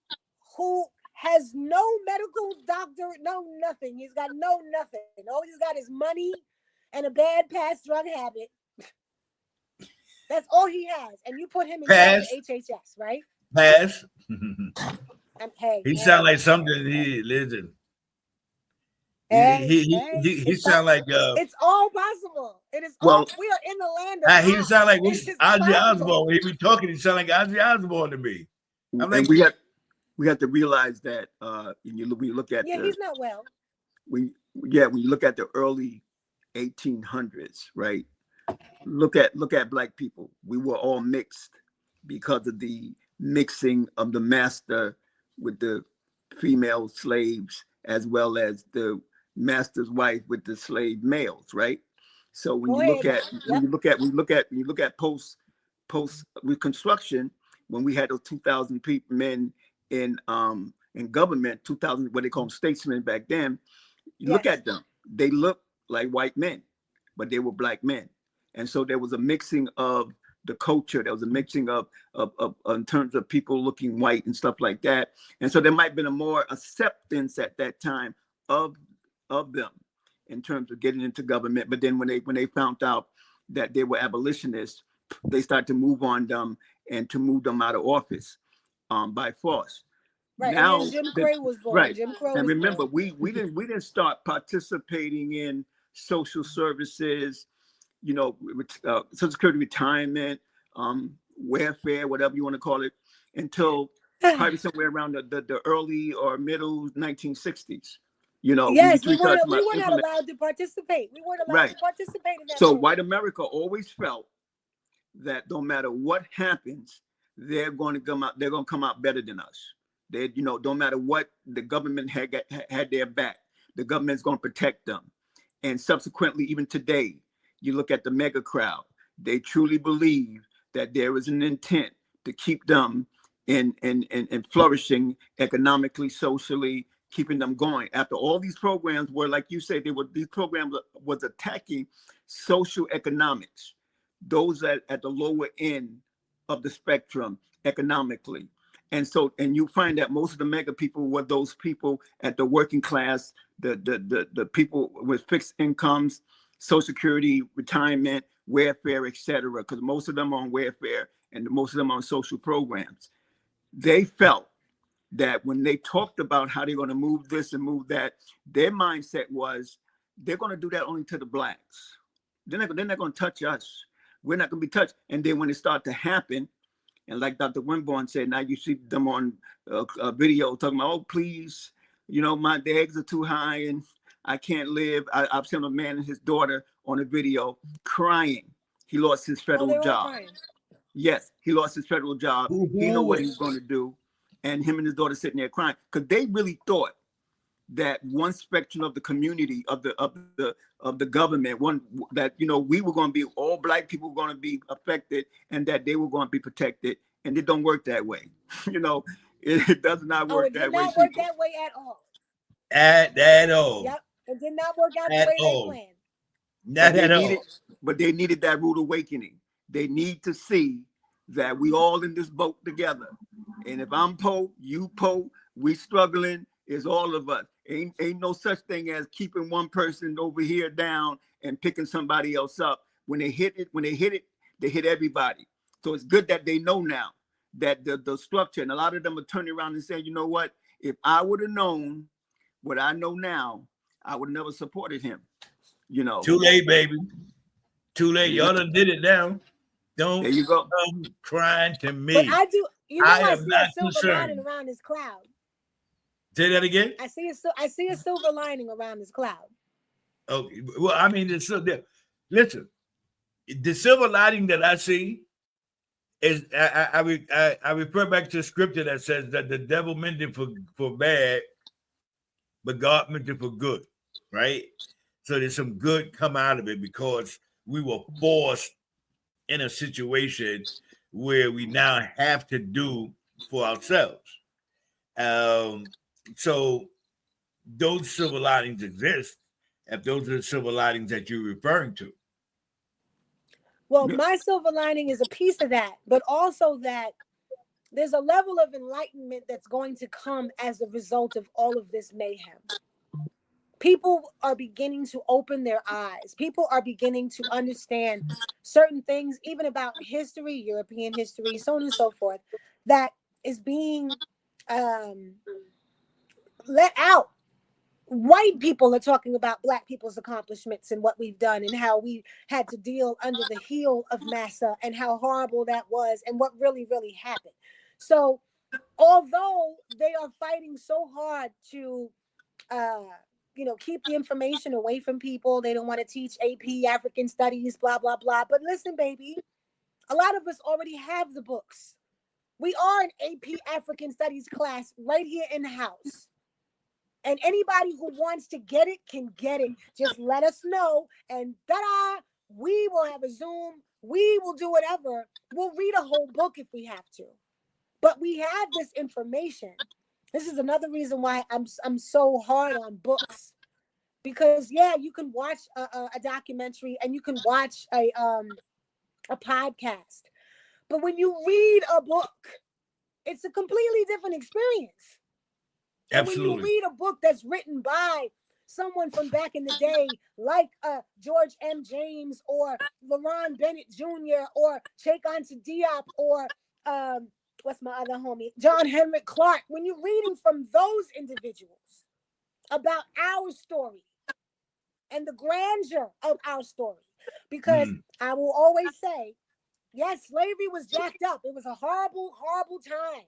who has no medical doctor, no nothing. He's got no nothing. All he's got is money and a bad past drug habit. That's all he has. And you put him in charge of HHS, right? Pass. He sound like something. He listen. He sound like it's all possible. It is all. We are in the land of he sound like Ozzy Osbourne. When he be talking, he sound like Ozzy Osbourne to me. I'm like, we have to realize that when you look at he's not well. When you look at the early 1800s, right? Look at black people. We were all mixed because of the mixing of the master with the female slaves, as well as the master's wife with the slave males, right? So when you look at post Reconstruction, when we had those 2,000 men in government, 2,000 what they call them statesmen back then, you look at them, they look like white men, but they were black men. And so there was a mixing of the culture. There was a mixing of in terms of people looking white and stuff like that. And so there might have been a more acceptance at that time of them in terms of getting into government. But then when they found out that they were abolitionists, they started to move on them and to move them out of office by force. Right, Now, and then Jim Crow was born. right, Jim Crow and was remember, born. we didn't start participating in social services, Social Security, retirement, welfare, whatever you want to call it, until probably somewhere around the early or middle 1960s. Yes, we started were not allowed to participate. We weren't allowed to participate in that. So program. white America always felt that no matter what happens, they're going to come out. They're going to come out better than us. They, no matter what, the government had their back. The government's going to protect them. And subsequently, even today, you look at the mega crowd. They truly believe that there is an intent to keep them in flourishing economically, socially, keeping them going. After all these programs were, like you said, these programs was attacking social economics, those at the lower end of the spectrum economically. And you find that most of the mega people were those people at the working class, the people with fixed incomes, Social Security, retirement, welfare, etc. Because most of them are on welfare and most of them are on social programs. They felt that when they talked about how they're going to move this and move that, their mindset was they're going to do that only to the blacks. They're not going to touch us. We're not going to be touched. And then when it started to happen, and like Dr. Winborn said, now you see them on a video talking about, oh, please, the eggs are too high and I can't live. I've seen a man and his daughter on a video crying. He lost his federal job. Yes, he lost his federal job. He know what he's going to do. And him and his daughter sitting there crying because they really thought that one spectrum of the community, of the government, one that we were going to be, all black people were going to be affected, and that they were going to be protected, and it don't work that way. It does not work that way. It did not work that way at all. At all. Yep, it did not work out the way they planned. Not at all. But they needed that rude awakening. They need to see that we all in this boat together, and if I'm po, you po, we struggling. It's all of us. Ain't no such thing as keeping one person over here down and picking somebody else up. When they hit it, they hit everybody. So it's good that they know now that the structure, and a lot of them are turning around and saying, you know what? If I would have known what I know now, I would never supported him. Too late, baby. Too late. Y'all done did it now. Don't there you go. Come crying to me. But I do. I see a silver concerned. lining around this cloud. Say that again. I see a silver lining around this cloud. Okay. Well, I mean, listen. The silver lining that I see is I refer back to the scripture that says that the devil meant it for bad, but God meant it for good, right? So there's some good come out of it because we were forced in a situation where we now have to do for ourselves. So those silver linings exist, if those are the silver linings that you're referring to. Well, my silver lining is a piece of that, but also that there's a level of enlightenment that's going to come as a result of all of this mayhem. People are beginning to open their eyes. People are beginning to understand certain things, even about history, European history, so on and so forth, that is being let out. White people are talking about Black people's accomplishments and what we've done and how we had to deal under the heel of massa and how horrible that was and what really, really happened. So although they are fighting so hard to, keep the information away from people, they don't want to teach AP African studies, blah, blah, blah. But listen, baby, a lot of us already have the books. We are an AP African studies class right here in the house. And anybody who wants to get it can get it. Just let us know. And ta-da, we will have a Zoom. We will do whatever. We'll read a whole book if we have to. But we have this information. This is another reason why I'm so hard on books. Because, yeah, you can watch a documentary and you can watch a podcast. But when you read a book, it's a completely different experience. And when you read a book that's written by someone from back in the day, like George M. James or LaRon Bennett Jr. or Cheikh Anta Diop or what's my other homie, John Henrik Clark, when you're reading from those individuals about our story and the grandeur of our story, because I will always say, yes, slavery was jacked up. It was a horrible, horrible time.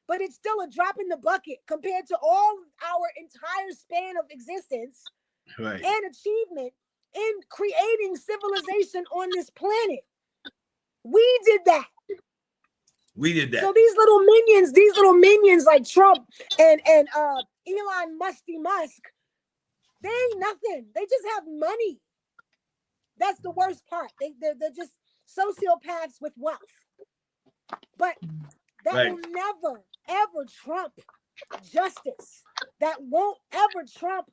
But it's still a drop in the bucket compared to all our entire span of existence and achievement in creating civilization on this planet. We did that. We did that. So these little minions like Trump and Elon Musty Musk, they ain't nothing. They just have money. That's the worst part. They're just sociopaths with wealth. But that will never, ever trump justice. That won't ever trump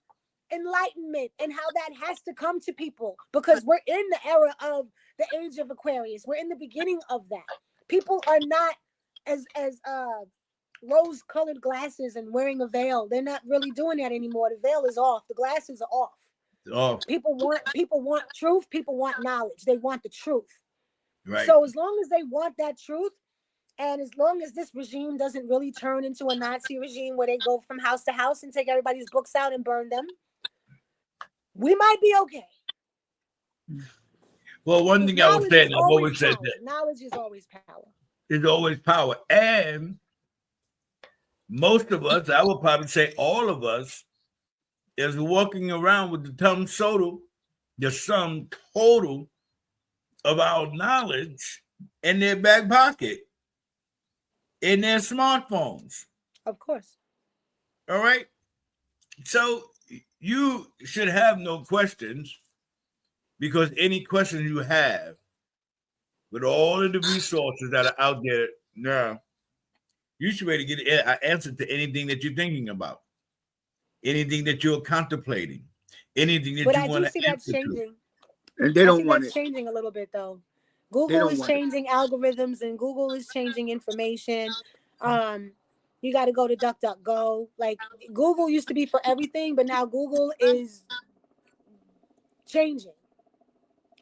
enlightenment and how that has to come to people, because we're in the era of the age of Aquarius. We're in the beginning of that. People are not as rose-colored glasses and wearing a veil. They're not really doing that anymore. The veil is off. The glasses are off. People want truth. People want knowledge. They want the truth. Right. So as long as they want that truth, and as long as this regime doesn't really turn into a Nazi regime where they go from house to house and take everybody's books out and burn them, we might be okay. Well, one thing I was saying, I've always said that knowledge is always power. It's always power. And most of us, I would probably say all of us, is walking around with the sum total of our knowledge in their back pocket, in their smartphones. Of course. All right. So you should have no questions, because any questions you have, with all of the resources that are out there now, you should be able to get an answer to anything that you're thinking about, anything that you're contemplating, anything that you want to answer to. But I do see that changing. And they don't want it. Changing a little bit, though. Google is changing algorithms, and Google is changing information. You got to go to DuckDuckGo. Like, Google used to be for everything, but now Google is changing.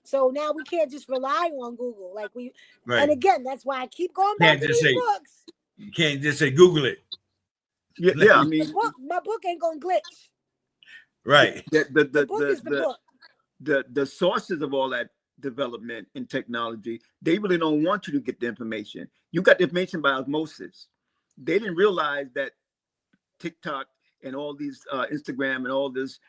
So now we can't just rely on Google. Like and again, that's why I keep going back to these books. You can't just say Google it. Yeah, I mean, my book ain't gonna glitch. Right. The book is the book. The sources of all that development in technology, they really don't want you to get the information. You got the information by osmosis. They didn't realize that TikTok and all these Instagram and all this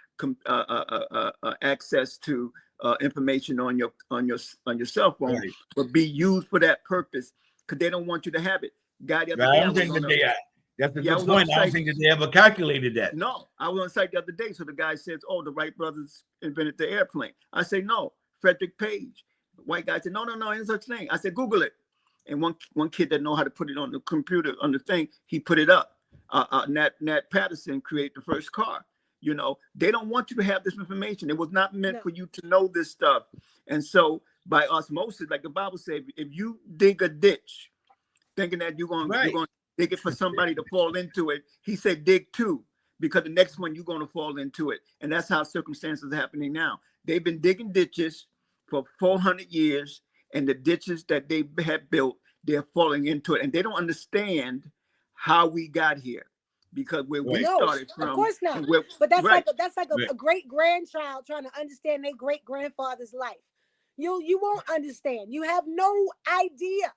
access to information on your cell phone will be used for that purpose, because they don't want you to have it. I don't think that they are. That's the good point. I don't think that they ever calculated that. No, I was on site the other day. So the guy says, "Oh, the Wright brothers invented the airplane." I say, "No, Frederick Page." The white guy said, "No, ain't such thing." I said, "Google it." And one kid that know how to put it on the computer on the thing, he put it up. Nat Patterson created the first car. You know, they don't want you to have this information. It was not meant for you to know this stuff. And so by osmosis, like the Bible says, if you dig a ditch, thinking that you're going to dig it for somebody to fall into it, he said dig two, because the next one you're going to fall into it. And that's how circumstances are happening now. They've been digging ditches for 400 years, and the ditches that they have built, they're falling into it. And they don't understand how we got here, because where we started from. Of course not. But that's like a great grandchild trying to understand their great grandfather's life. You won't understand. You have no idea.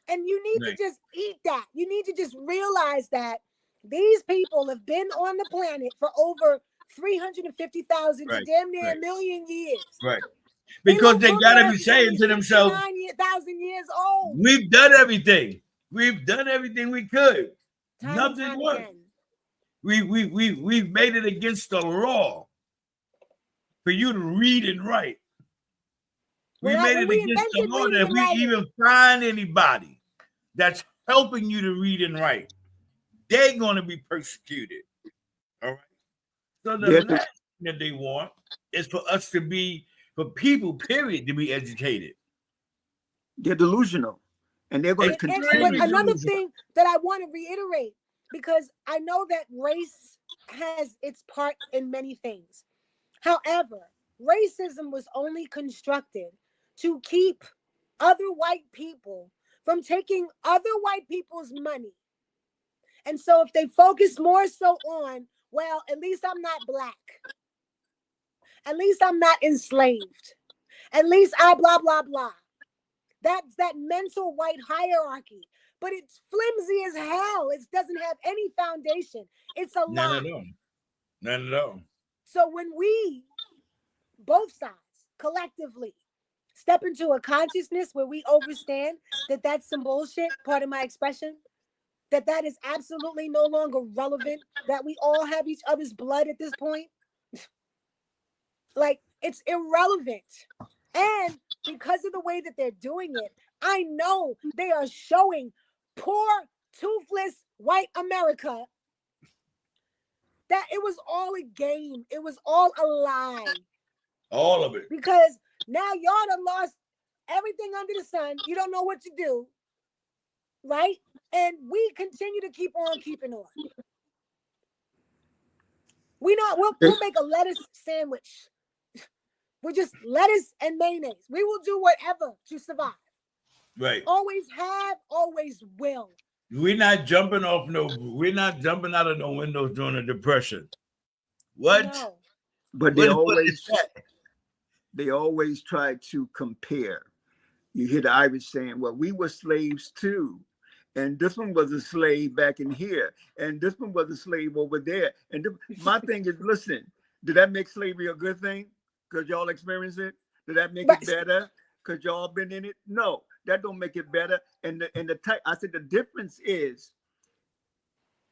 And you need to just eat that. You need to just realize that these people have been on the planet for over 350,000 to damn near a million years. Right. Because they got to be saying to themselves, 9,000 years old. We've done everything. We've done everything we could. Nothing worked. We've made it against the law for you to read and write. We made it against the law that if we even find anybody that's helping you to read and write, they're going to be persecuted. All right. So the last thing that they want is for us to be, for people, period, to be educated. They're delusional. And they're going to But continue. another thing that I want to reiterate, because I know that race has its part in many things. However, racism was only constructed to keep other white people from taking other white people's money. And so if they focus more so on, well, at least I'm not black. At least I'm not enslaved. At least I blah, blah, blah. That's that mental white hierarchy. But it's flimsy as hell. It doesn't have any foundation. It's a lie. None at all. So when we, both sides, collectively, step into a consciousness where we understand that that's some bullshit, part of my expression, that is absolutely no longer relevant, that we all have each other's blood at this point. Like, it's irrelevant. And because of the way that they're doing it, I know they are showing poor, toothless white America that it was all a game. It was all a lie. All of it. Because now y'all done lost everything under the sun. You don't know what to do. Right? And we continue to keep on keeping on. We'll make a lettuce sandwich. We're just lettuce and mayonnaise. We will do whatever to survive. Right. Always have, always will. We're not jumping out of no windows during the Depression. What? No. But they always try to compare. You hear the Irish saying, well, we were slaves too. And this one was a slave back in here. And this one was a slave over there. And my thing is, listen, did that make slavery a good thing? Because y'all experience it? Did that make it better? Because y'all been in it? No, that don't make it better. And the type, I said the difference is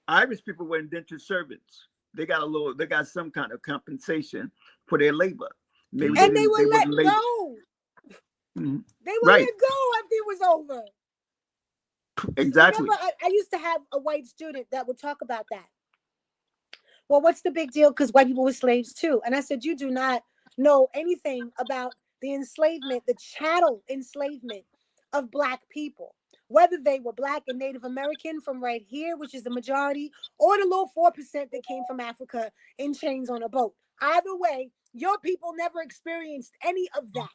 Irish people were indentured servants. They got some kind of compensation for their labor. Maybe they were let go. Mm-hmm. They were let go after it was over. Exactly. Remember, I used to have a white student that would talk about that. Well, what's the big deal? Because white people were slaves too. And I said, you do not know anything about the enslavement, the chattel enslavement of Black people, whether they were Black and Native American from right here, which is the majority, or the little 4% that came from Africa in chains on a boat. Either way, your people never experienced any of that.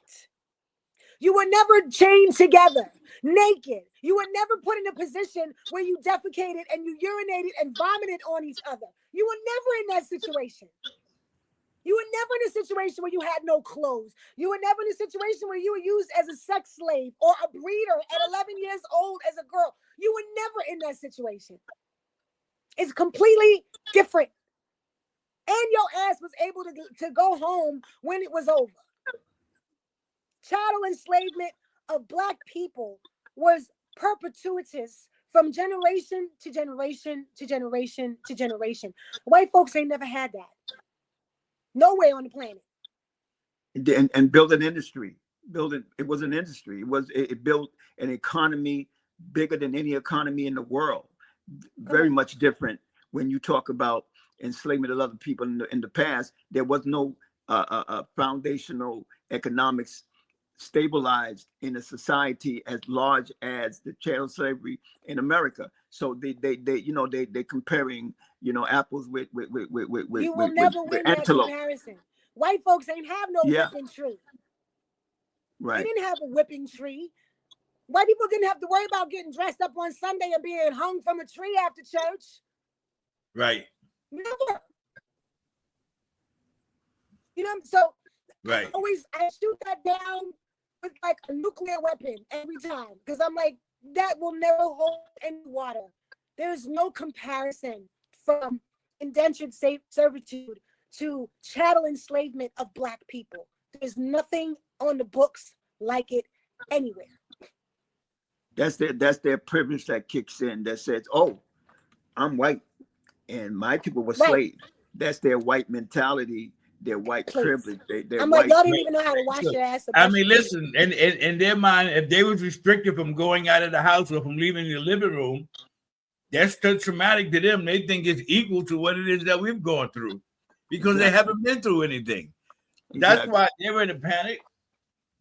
You were never chained together, naked. You were never put in a position where you defecated and you urinated and vomited on each other. You were never in that situation. You were never in a situation where you had no clothes. You were never in a situation where you were used as a sex slave or a breeder at 11 years old as a girl. You were never in that situation. It's completely different. And your ass was able to go home when it was over. Chattel enslavement of Black people was perpetuitous from generation to generation to generation to generation. White folks ain't never had that. Nowhere on the planet. And build an industry. It was an industry. It built an economy bigger than any economy in the world. Very much different when you talk about enslavement of other people in the past. There was no foundational economics stabilized in a society as large as the chattel slavery in America. So they comparing apples with you will never win that comparison. White folks ain't have no whipping tree. Right. They didn't have a whipping tree. White people didn't have to worry about getting dressed up on Sunday and being hung from a tree after church. Right. Never. So right. I shoot that down with like a nuclear weapon every time because I'm like, that will never hold any water. There's no comparison from indentured servitude to chattel enslavement of Black people. There's nothing on the books like it anywhere. That's their privilege that kicks in, that says, oh, I'm white and my people were slaves. That's their white mentality, their white privilege. I'm like, y'all didn't even know how to wash your ass. I mean, listen, and in their mind, if they was restricted from going out of the house or from leaving the living room, that's so traumatic to them. They think it's equal to what it is that we've gone through because they haven't been through anything. That's why they were in a panic.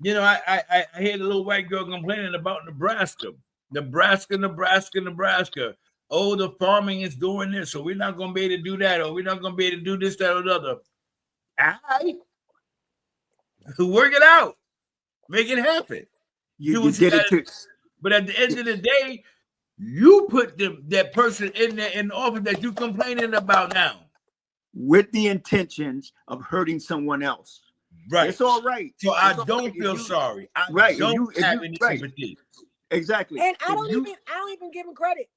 I hear the little white girl complaining about Nebraska. Nebraska. Oh, the farming is doing this, so we're not going to be able to do that, or we're not going to be able to do this, that, or the other. I work it out, make it happen. Do You what you did got it to. to. But at the end of the day, you put that person in there in the office that you complaining about now, with the intentions of hurting someone else. right? It's all right. So I It's all don't right. feel sorry. I Right. don't If have you any right. sympathy. Exactly. And I If don't you, even give them credit.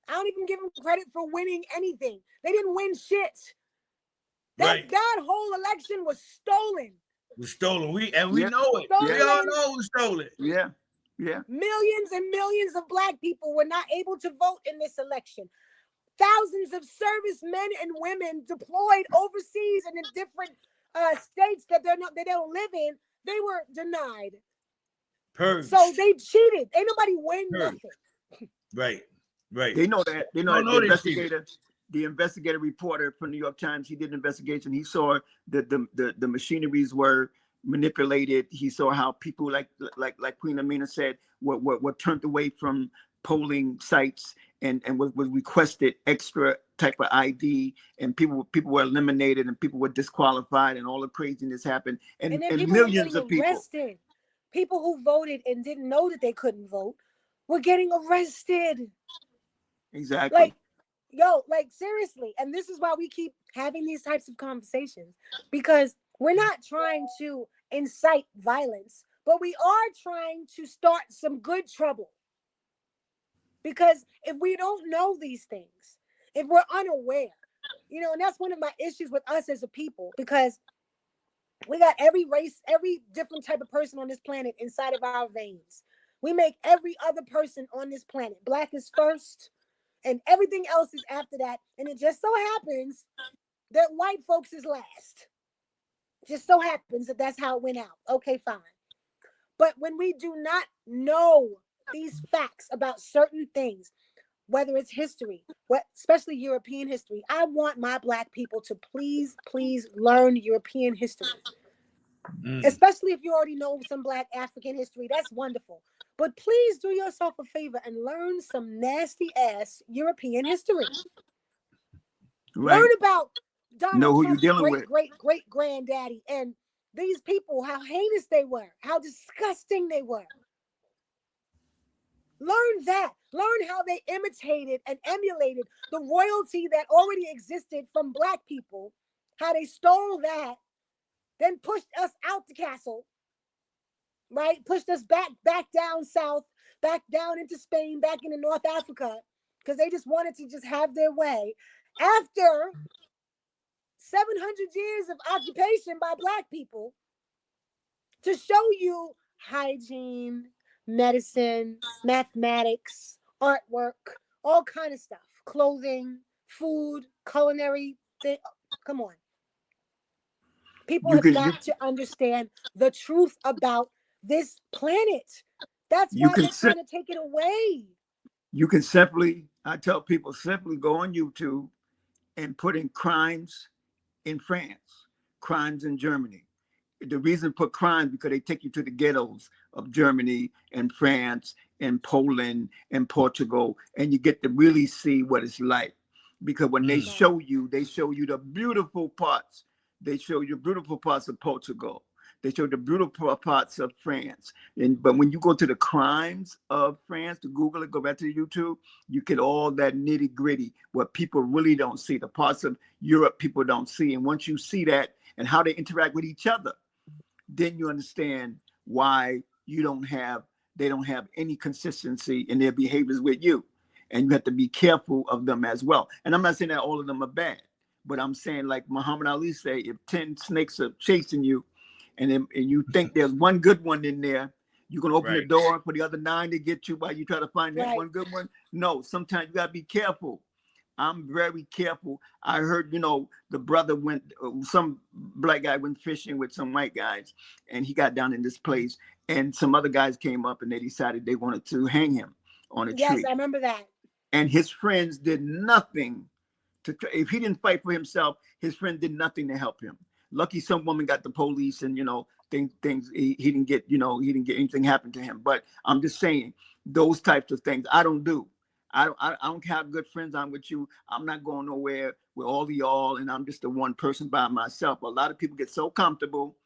I don't even give them credit for winning anything. They didn't win shit. Right. That whole election was stolen. It was stolen. We know it. Stolen. We all know it was stolen. Yeah. Millions and millions of Black people were not able to vote in this election. Thousands of servicemen and women deployed overseas and in different states that they don't live in, they were denied. Purge. So they cheated. Ain't nobody win nothing. Right. They know that. They know that the investigative reporter from New York Times, he did an investigation. He saw that the machineries were manipulated. He saw how people like Queen Amina said were turned away from polling sites and was requested extra type of ID, and people were eliminated and people were disqualified, and all the craziness happened, and millions of people arrested. People who voted and didn't know that they couldn't vote were getting arrested. Exactly. Like seriously. And this is why we keep having these types of conversations, because we're not trying to incite violence, but we are trying to start some good trouble. Because if we don't know these things, if we're unaware, and that's one of my issues with us as a people, because we got every race, every different type of person on this planet inside of our veins. We make every other person on this planet. Black is first, and everything else is after that. And it just so happens that white folks is last. Just so happens that that's how it went out. Okay, fine. But when we do not know these facts about certain things, whether it's history, especially European history, I want my Black people to please learn European history. Especially if you already know some Black African history, that's wonderful. But please do yourself a favor and learn some nasty ass European history. Right. Learn about Donald Trump's great granddaddy and these people, how heinous they were, how disgusting they were. Learn that. Learn how they imitated and emulated the royalty that already existed from Black people, how they stole that, then pushed us out the castle, right? Pushed us back down south, back down into Spain, back into North Africa, because they just wanted to just have their way. After 700 years of occupation by Black people, to show you hygiene, medicine, mathematics, artwork, all kind of stuff, clothing, food, culinary thing. Come on. People have got to understand the truth about this planet. That's why they're trying to take it away. You can I tell people, simply go on YouTube and put in crimes in France, crimes in Germany. The reason for crimes because they take you to the ghettos of Germany and France and Poland and Portugal, and you get to really see what it's like. Because when they show you the beautiful parts. They show you beautiful parts of Portugal. They show the beautiful parts of France. But when you go to the crimes of France, to Google it, go back to YouTube, you get all that nitty gritty, what people really don't see, the parts of Europe people don't see. And once you see that and how they interact with each other, then you understand why they don't have any consistency in their behaviors with you. And you have to be careful of them as well. And I'm not saying that all of them are bad, but I'm saying, like Muhammad Ali say, if 10 snakes are chasing you and you think there's one good one in there, you're going to open the door for the other 9 to get you while you try to find that one good one. No, sometimes you got to be careful. I'm very careful. I heard, the brother some Black guy went fishing with some white guys, and he got down in this place, and some other guys came up and they decided they wanted to hang him on a tree. Yes, I remember that. And his friends did nothing if he didn't fight for himself, his friend did nothing to help him. Lucky some woman got the police and, things he didn't get, he didn't get anything happen to him. But I'm just saying those types of things I don't do. I don't have good friends. I'm with you. I'm not going nowhere with all of y'all, and I'm just the one person by myself. A lot of people get so comfortable,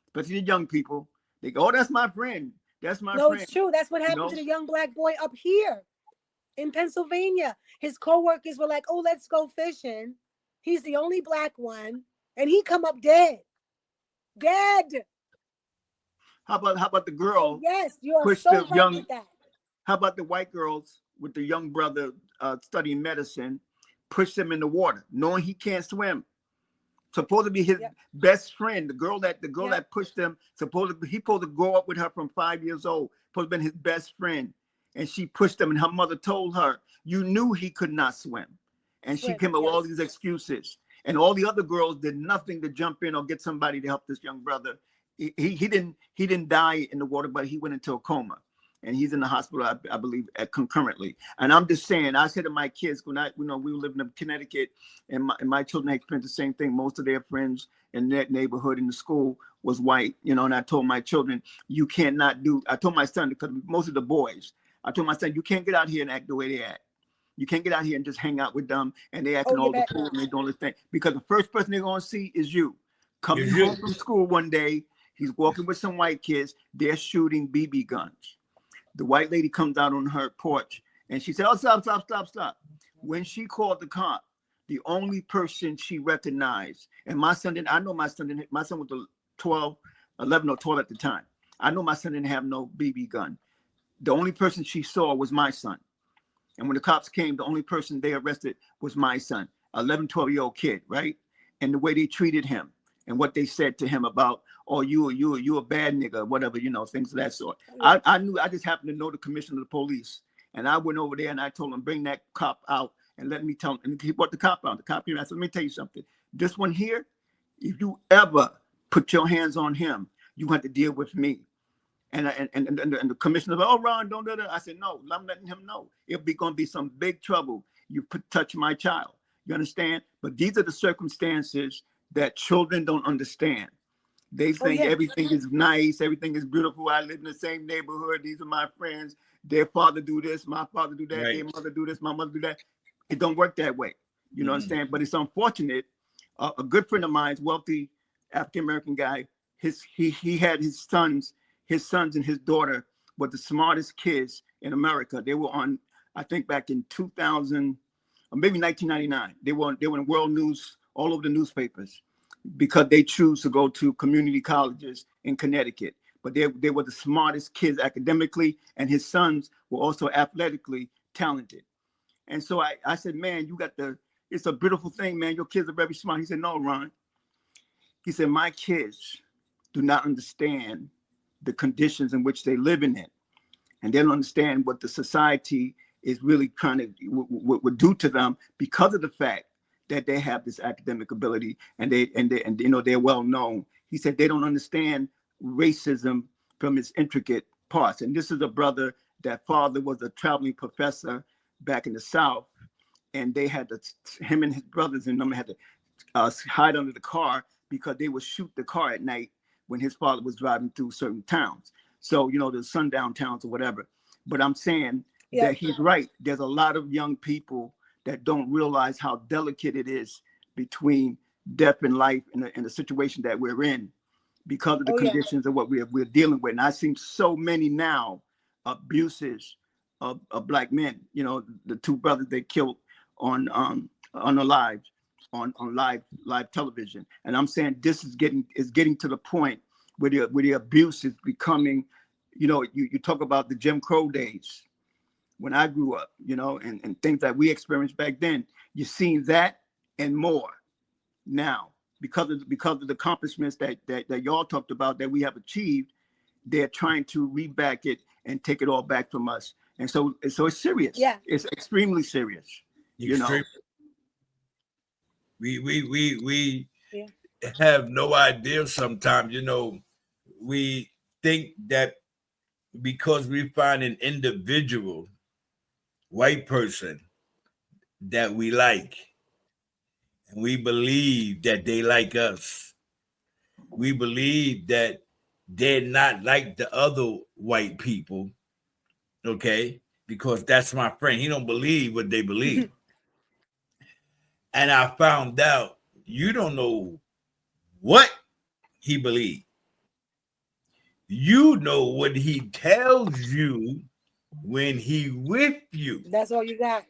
especially the young people. They go, "Oh, that's my friend. That's my No, friend." it's true. That's what happened to the young black boy up here in Pennsylvania. His coworkers were like, "Oh, let's go fishing." He's the only black one, and he come up dead. Dead. How about the So girl yes, you are pushed the so right young? with that. How about the white girls with the young brother studying medicine, push him in the water, knowing he can't swim? Supposed to be his best friend, the girl that pushed him. He supposed to grow up with her from 5 years old. Supposed to been his best friend, and she pushed him. And her mother told her, "You knew he could not swim," and she came up with all these excuses. And all the other girls did nothing to jump in or get somebody to help this young brother. He didn't die in the water, but he went into a coma, and he's in the hospital, I believe, concurrently. And I'm just saying, I said to my kids when we were living in Connecticut, and my children experienced the same thing. Most of their friends in that neighborhood in the school was white, and I told my children, you cannot do. I told my son, because most of the boys, I told my son, you can't get out here and act the way they act. You can't get out here and just hang out with them and they acting all the fool and they doing this thing, because the first person they're gonna see is you. Coming home from school one day, he's walking with some white kids. They're shooting BB guns. The white lady comes out on her porch and she said, "Oh, stop." When she called the cop, the only person she recognized, and my son didn't, I know my son didn't, my son was 11 or 12 at the time. I know my son didn't have no BB gun. The only person she saw was my son. And when the cops came, the only person they arrested was my son, 11, 12-year-old kid, right? And the way they treated him and what they said to him about, "Oh, you a bad nigga," whatever, things of that sort. I knew, I just happened to know the commissioner of the police. And I went over there and I told him, "Bring that cop out and let me tell him." And he brought the cop out. The cop came and I said, "Let me tell you something. This one here, if you ever put your hands on him, you have to deal with me." And the commissioner said, "Oh, Ron, don't do that." I said, "No, I'm letting him know. It'll be going to be some big trouble. You touch my child. You understand?" But these are the circumstances that children don't understand. They think everything is nice, everything is beautiful. I live in the same neighborhood. These are my friends. Their father do this, my father do that. Their mother do this, my mother do that. It don't work that way. You know what I'm saying? But it's unfortunate. A good friend of mine, wealthy African American guy, he had his sons and his daughter were the smartest kids in America. They were on, I think, back in 2000 or maybe 1999. They were in world news, all over the newspapers, because they choose to go to community colleges in Connecticut. But they were the smartest kids academically, and his sons were also athletically talented. And so I said, "Man, it's a beautiful thing, man. Your kids are very smart." He said, "No, Ron." He said, "My kids do not understand the conditions in which they live in it. And they don't understand what the society is really trying to would do to them because of the fact that they have this academic ability and they're well known." He said they don't understand racism from its intricate parts. And this is a brother that father was a traveling professor back in the South, and they had him and his brothers and them had to hide under the car because they would shoot the car at night when his father was driving through certain towns. So, the sundown towns or whatever. But I'm saying that he's right. There's a lot of young people that don't realize how delicate it is between death and life in the situation that we're in because of the conditions of what we're dealing with. And I've seen so many now abuses of black men. The two brothers they killed on the live on live television. And I'm saying this is getting to the point where the abuse is becoming, you talk about the Jim Crow days when I grew up, and things that we experienced back then. You're seeing that and more now because of the accomplishments that y'all talked about that we have achieved. They're trying to reback it and take it all back from us. And so it's serious. Yeah. It's extremely serious. We have no idea sometimes, we think that because we find an individual white person that we like, and we believe that they like us. We believe that they're not like the other white people, okay? Because that's my friend. He don't believe what they believe. And I found out you don't know what he believes. You know what he tells you when he with you. That's all you got.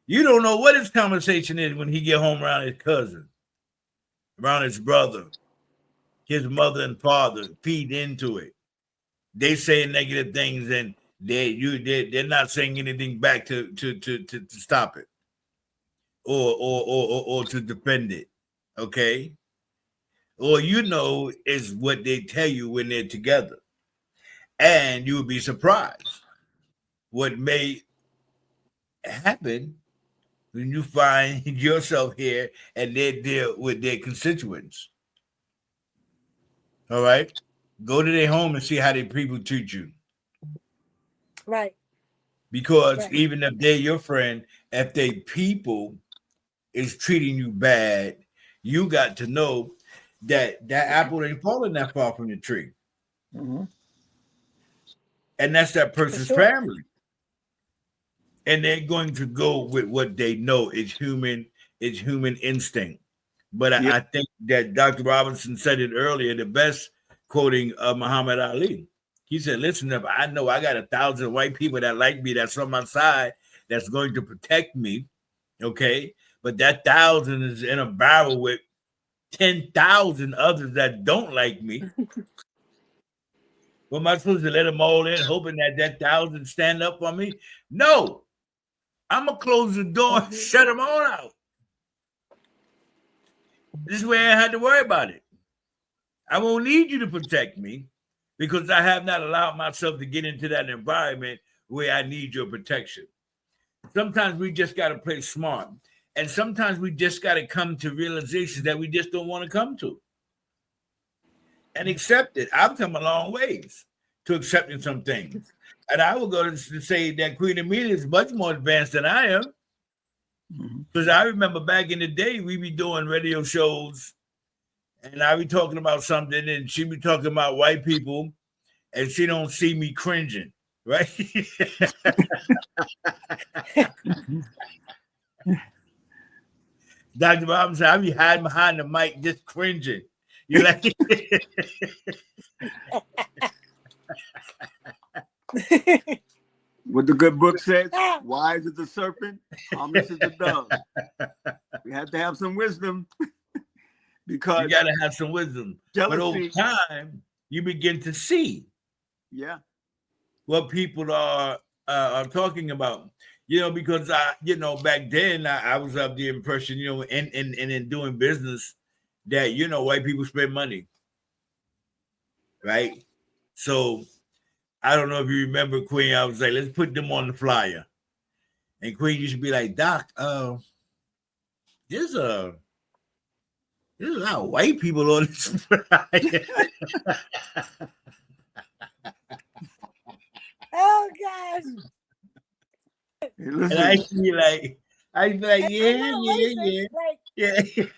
You don't know what his conversation is when he get home around his cousin, around his brother, his mother and father. Feed into it. They say negative things and they're not saying anything back to stop it or to defend it. Okay. All you know is what they tell you when they're together. And you would be surprised what may happen when you find yourself here and they deal with their constituents. All right? Go to their home and see how their people treat you. Right. Because Right. even if they're your friend, if they people is treating you bad, you got to know that apple ain't falling that far from the tree. Mm-hmm. And that's that For person's sure. family. And they're going to go with what they know is human instinct. But Yeah. I think that Dr. Robinson said it earlier, the best quoting of Muhammad Ali. He said, listen, if I know I got 1,000 white people that like me, that's on my side, that's going to protect me, okay? But that 1,000 is in a barrel with 10,000 others that don't like me. What am I supposed to let them all in, hoping that 1,000 stand up for me? No. I'm going to close the door and shut them all out. This way I had to worry about it. I won't need you to protect me because I have not allowed myself to get into that environment where I need your protection. Sometimes we just got to play smart. And sometimes we just got to come to realizations that we just don't want to come to. And accept it. I've come a long ways to accepting some things. And I will go to say that Queen Amelia is much more advanced than I am. Because I remember back in the day, we be doing radio shows and I be talking about something and she be talking about white people and she don't see me cringing, right? Dr. Robinson, I be hiding behind the mic just cringing. You like What the good book says, wise is the serpent, harmless is the dove. We have to have some wisdom because you got to have some wisdom. Jealousy, but over time, you begin to see what people are talking about. You know, because back then I was of the impression, and in doing business that, white people spend money. Right? So I don't know if you remember, Queen. I was like, let's put them on the flyer. And Queen used to be like, Doc, there's a lot of white people on this flyer. Oh gosh. Listen, and I be like, yeah.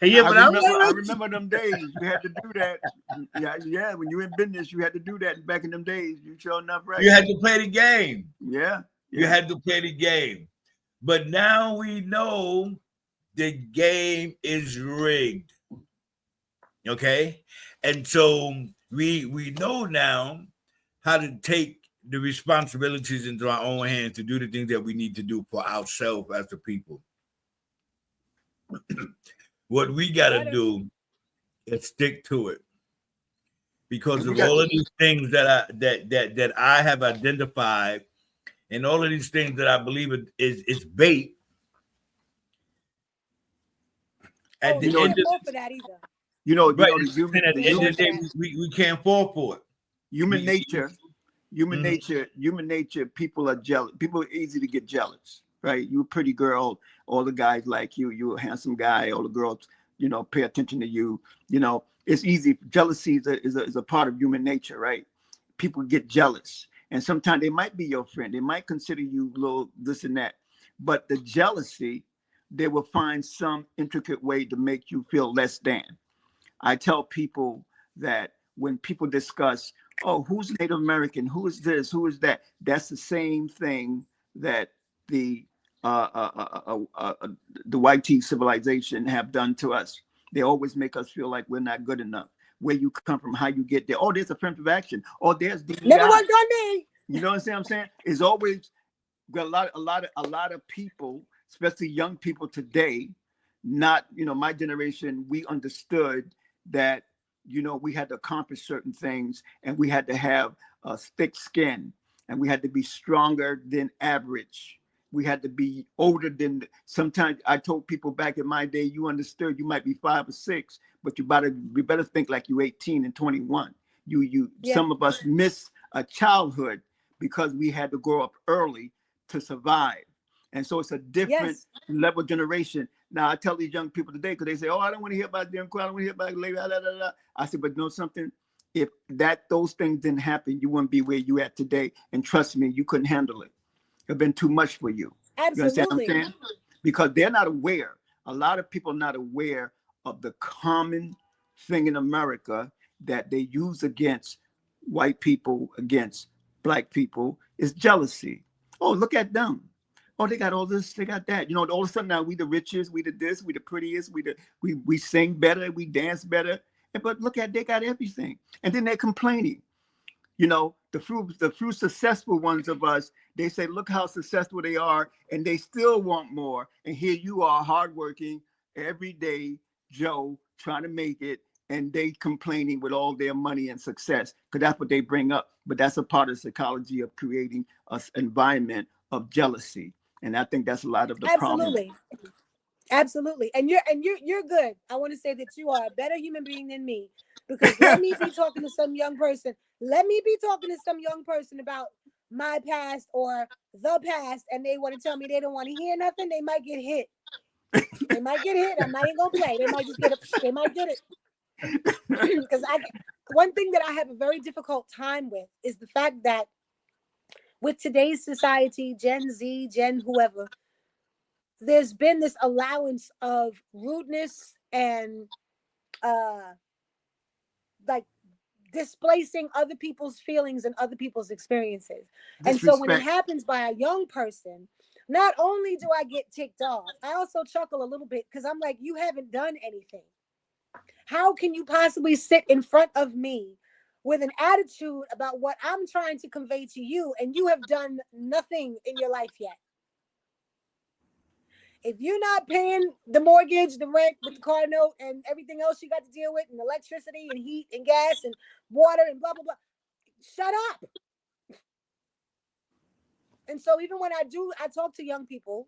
But I remember them days. You had to do that. Yeah. When you in business, you had to do that back in them days. You sure enough, right? You had to play the game. Yeah. You had to play the game. But now we know the game is rigged. Okay? And so we know now how to take the responsibilities into our own hands to do the things that we need to do for ourselves as a people. What we got to do is stick to it, because of all of these things that I have identified, and all of these things that I believe is bait. At the end of for that either. The end of the day, we can't fall for it. Human nature, people are jealous. People are easy to get jealous, right? You're a pretty girl, all the guys like you. You're a handsome guy, all the girls, pay attention to you. It's easy. Jealousy is a part of human nature, right? People get jealous. And sometimes they might be your friend. They might consider you a little this and that. But the jealousy, they will find some intricate way to make you feel less than. I tell people that when people discuss, oh, who's Native American, who is this, who is that, that's the same thing that the the white tea civilization have done to us. They always make us feel like we're not good enough. Where you come from, how you get there. Oh, there's affirmative action. Oh, there's Never DEI. worked on me. You know what I'm saying? It's always got a lot of people, especially young people today. Not, my generation. We understood that, we had to accomplish certain things, and we had to have a thick skin, and we had to be stronger than average. We had to be older than. Sometimes I told people back in my day, you understood you might be 5 or 6, but you better think like you 18 and 21. Yeah. Some of us miss a childhood because we had to grow up early to survive. And so it's a different Yes. level generation. Now I tell these young people today, because they say, oh, I don't want to hear about Jim Crow, I don't want to hear about labor, blah, blah, blah. I said, but you know something? If those things didn't happen, you wouldn't be where you at today. And trust me, you couldn't handle it. It'd been too much for you. You understand what I'm Absolutely. saying? Because they're not aware. A lot of people are not aware of the common thing in America that they use against white people, against black people, is jealousy. Oh, look at them. Oh, they got all this, they got that. All of a sudden now we the richest, we the this, we the prettiest, we sing better, we dance better. But look at, they got everything. And then they're complaining. The few successful ones of us, they say, look how successful they are, and they still want more. And here you are, hardworking, everyday Joe, trying to make it, and they complaining with all their money and success, because that's what they bring up. But that's a part of psychology of creating an environment of jealousy. And I think that's a lot of the problem. Absolutely. Absolutely. And you're good. I want to say that you are a better human being than me, because let me be talking to some young person. Let me be talking to some young person about my past or the past, and they want to tell me they don't want to hear nothing. They might get hit. They might get hit. I'm not even gonna play. They might just get it. They might get it. Because one thing that I have a very difficult time with is the fact that with today's society, Gen Z, Gen whoever, there's been this allowance of rudeness and like displacing other people's feelings and other people's experiences. And so when it Disrespect. happens by a young person, not only do I get ticked off, I also chuckle a little bit, because I'm like, you haven't done anything. How can you possibly sit in front of me with an attitude about what I'm trying to convey to you, and you have done nothing in your life yet? If you're not paying the mortgage, the rent with the car note, and everything else you got to deal with, and electricity and heat and gas and water and blah, blah, blah, shut up. And so even when I talk to young people,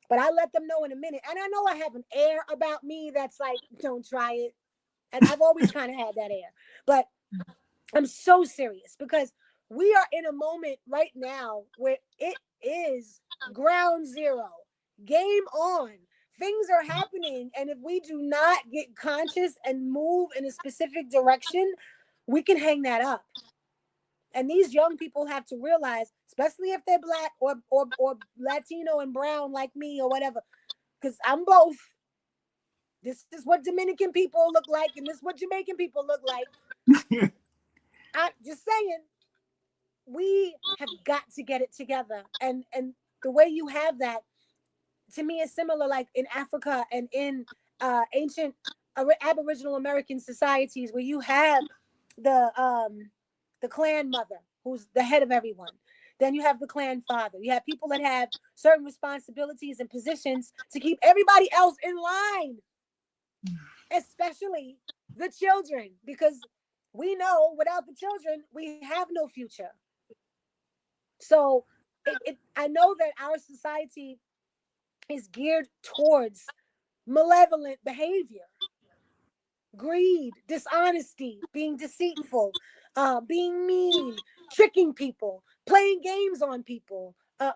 but I let them know in a minute. And I know I have an air about me that's like, don't try it. And I've always kind of had that air. But I'm so serious, because we are in a moment right now where it is ground zero. Game on. Things are happening. And if we do not get conscious and move in a specific direction, we can hang that up. And these young people have to realize, especially if they're black or Latino and brown like me or whatever, because I'm both. This is what Dominican people look like, and this is what Jamaican people look like. I'm just saying, we have got to get it together. And the way you have that, to me, is similar like in Africa and in ancient Aboriginal American societies, where you have the clan mother, who's the head of everyone. Then you have the clan father. You have people that have certain responsibilities and positions to keep everybody else in line, especially the children, because we know without the children, we have no future. So I know that our society is geared towards malevolent behavior, greed, dishonesty, being deceitful, being mean, tricking people, playing games on people,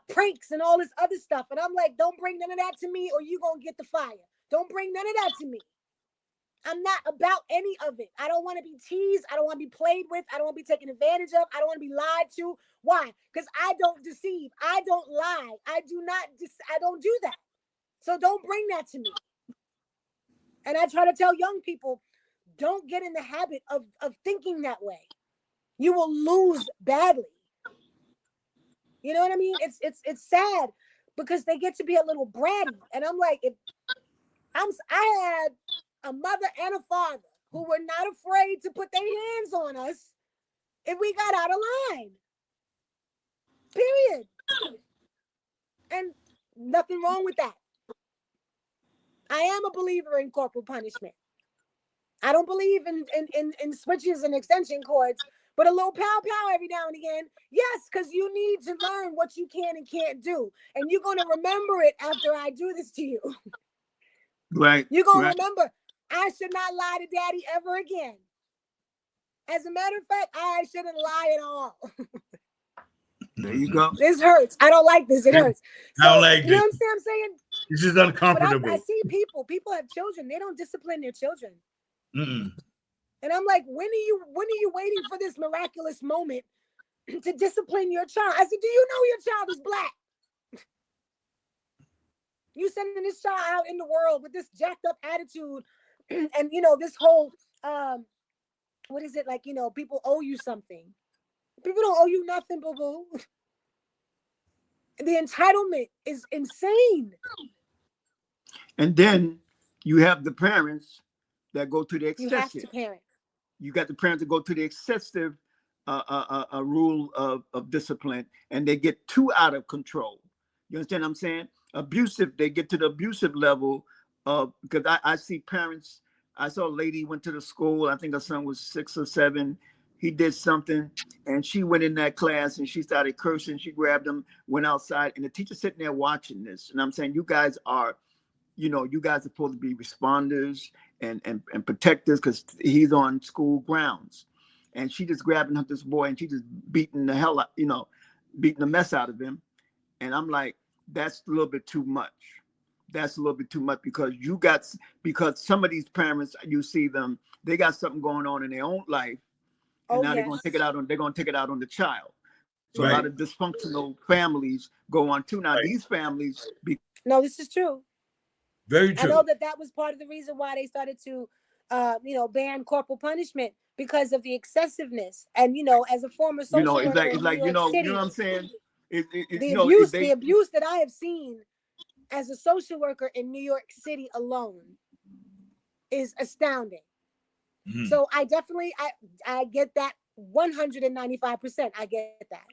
pranks and all this other stuff. And I'm like, don't bring none of that to me, or you gonna get the fire. Don't bring none of that to me. I'm not about any of it. I don't want to be teased. I don't want to be played with. I don't want to be taken advantage of. I don't want to be lied to. Why? Because I don't deceive. I don't lie. I don't do that. So don't bring that to me. And I try to tell young people, don't get in the habit of thinking that way. You will lose badly. You know what I mean? It's sad because they get to be a little bratty. And I'm like, I had a mother and a father who were not afraid to put their hands on us if we got out of line. Period. And nothing wrong with that. I am a believer in corporal punishment. I don't believe in switches and extension cords, but a little pow pow every now and again. Yes, because you need to learn what you can and can't do. And you're going to remember it after I do this to you. Right. You're going to remember, I should not lie to daddy ever again. As a matter of fact, I shouldn't lie at all. There you go. This hurts. I don't like this. It hurts. So, I don't like you know this. what I'm saying? This is But uncomfortable. I see people have children. They don't discipline their children. Mm-mm. And I'm like, when are you waiting for this miraculous moment to discipline your child? I said, do you know your child is black? You sending this child out in the world with this jacked up attitude and, this whole, what is it? Like, people owe you something. People don't owe you nothing, boo-boo. The entitlement is insane. And then you have the parents that go to the excessive. You have to parent. You got the parents that go to the excessive rule of discipline, and they get too out of control. You understand what I'm saying? Abusive, they get to the abusive level of, because I see parents. I saw a lady went to the school. I think her son was 6 or 7. He did something, and she went in that class and she started cursing. She grabbed him, went outside, and the teacher sitting there watching this. And I'm saying, you guys are supposed to be responders and protectors, because he's on school grounds. And she just grabbing up this boy and she just beating the hell out, beating the mess out of him. And I'm like, that's a little bit too much. That's a little bit too much, because some of these parents, you see them, they got something going on in their own life. And now they're going to take it out on the child. So a lot of dysfunctional families go on too. Now these families. No, this is true. Very true. I know that was part of the reason why they started to, ban corporal punishment, because of the excessiveness. And, as a former social worker it's like, in New York City, you know what I'm saying? The abuse that I have seen as a social worker in New York City alone is astounding. Mm-hmm. So I definitely, I get that 195%. I get that.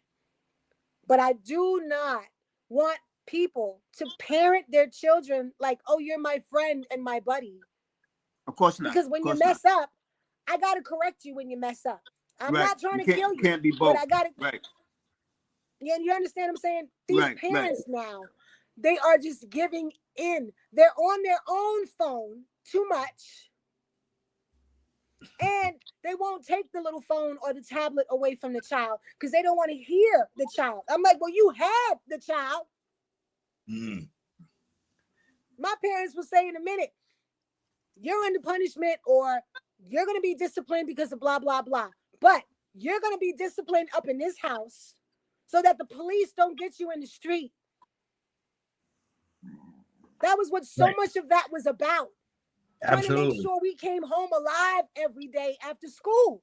But I do not want people to parent their children like, oh, you're my friend and my buddy. Of course not. Because when you mess up, I got to correct you when you mess up. I'm not trying to kill you. Can't be both. But I got to. Right. Yeah, you understand what I'm saying? These parents now, they are just giving in. They're on their own phone too much. And they won't take the little phone or the tablet away from the child because they don't want to hear the child. I'm like, well, you had the child. Mm. My parents will say in a minute, you're under punishment or you're going to be disciplined because of blah, blah, blah. But you're going to be disciplined up in this house so that the police don't get you in the street. That was what so much of that was about. Absolutely. Trying to make sure we came home alive every day after school.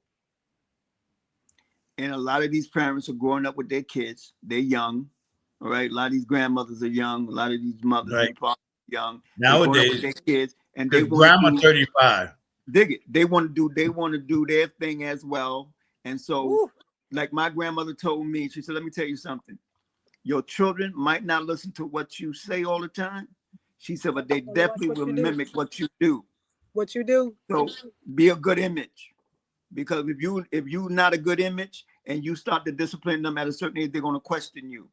And a lot of these parents are growing up with their kids. They're young. All right. A lot of these grandmothers are young. A lot of these mothers are young. Nowadays, with their kids, and they grandma 35. Dig it. They want to do their thing as well. And so, like my grandmother told me, she said, let me tell you something. Your children might not listen to what you say all the time. She said, but they definitely will mimic what you do. What you do. So be a good image. Because if you're not a good image and you start to discipline them at a certain age, they're going to question you.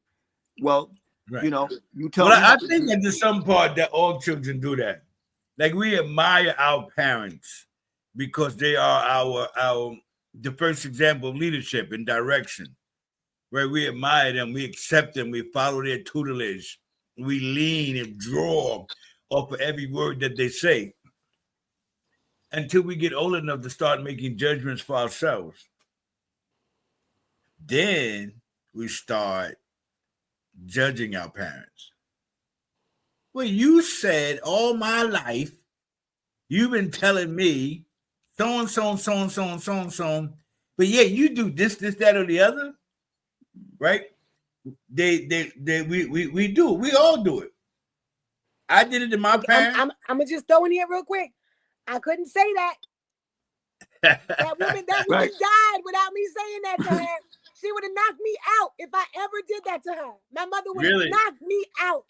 Well, you tell them. I think that there's some part that all children do that. Like we admire our parents because they are the first example of leadership and direction. Where we admire them, we accept them, we follow their tutelage, we lean and draw off of every word that they say. Until we get old enough to start making judgments for ourselves. Then we start judging our parents. Well, you said all my life, you've been telling me so and so and so and so and so and so. But yeah, you do this, that, or the other, right? We do. We all do it. I did it in my past. I'm gonna just throw in here real quick. I couldn't say that. That woman Right. died without me saying that to her. She would have knocked me out if I ever did that to her. My mother would have Really? knocked me out.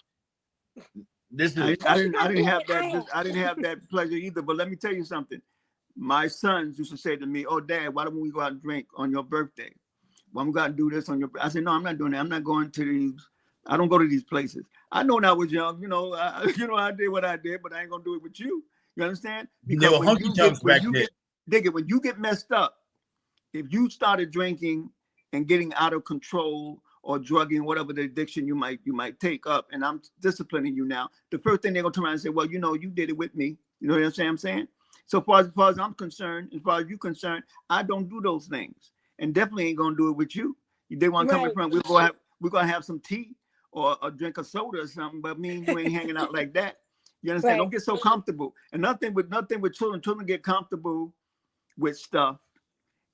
This I is didn't have I that. I didn't have that pleasure either. But let me tell you something. My sons used to say to me, "Oh, Dad, why don't we go out and drink on your birthday? Well, I'm gonna do this on your." I said, "No, I'm not doing that. I'm not going to these. I don't go to these places. I know when I was young, I did what I did, but I ain't gonna do it with you. You understand? they Because were hunky tonks back then. when you get messed up, if you started drinking and getting out of control or drugging, whatever the addiction you might take up, and I'm disciplining you now, the first thing they're gonna turn around and say, well, you did it with me. You know what I'm saying? So far as I'm concerned, as far as you're concerned, I don't do those things, and definitely ain't gonna do it with you. They want to come in front. We're gonna have some tea or drink a soda or something, but me and you ain't hanging out like that. You understand? Don't get so comfortable. And nothing with children. Children get comfortable with stuff,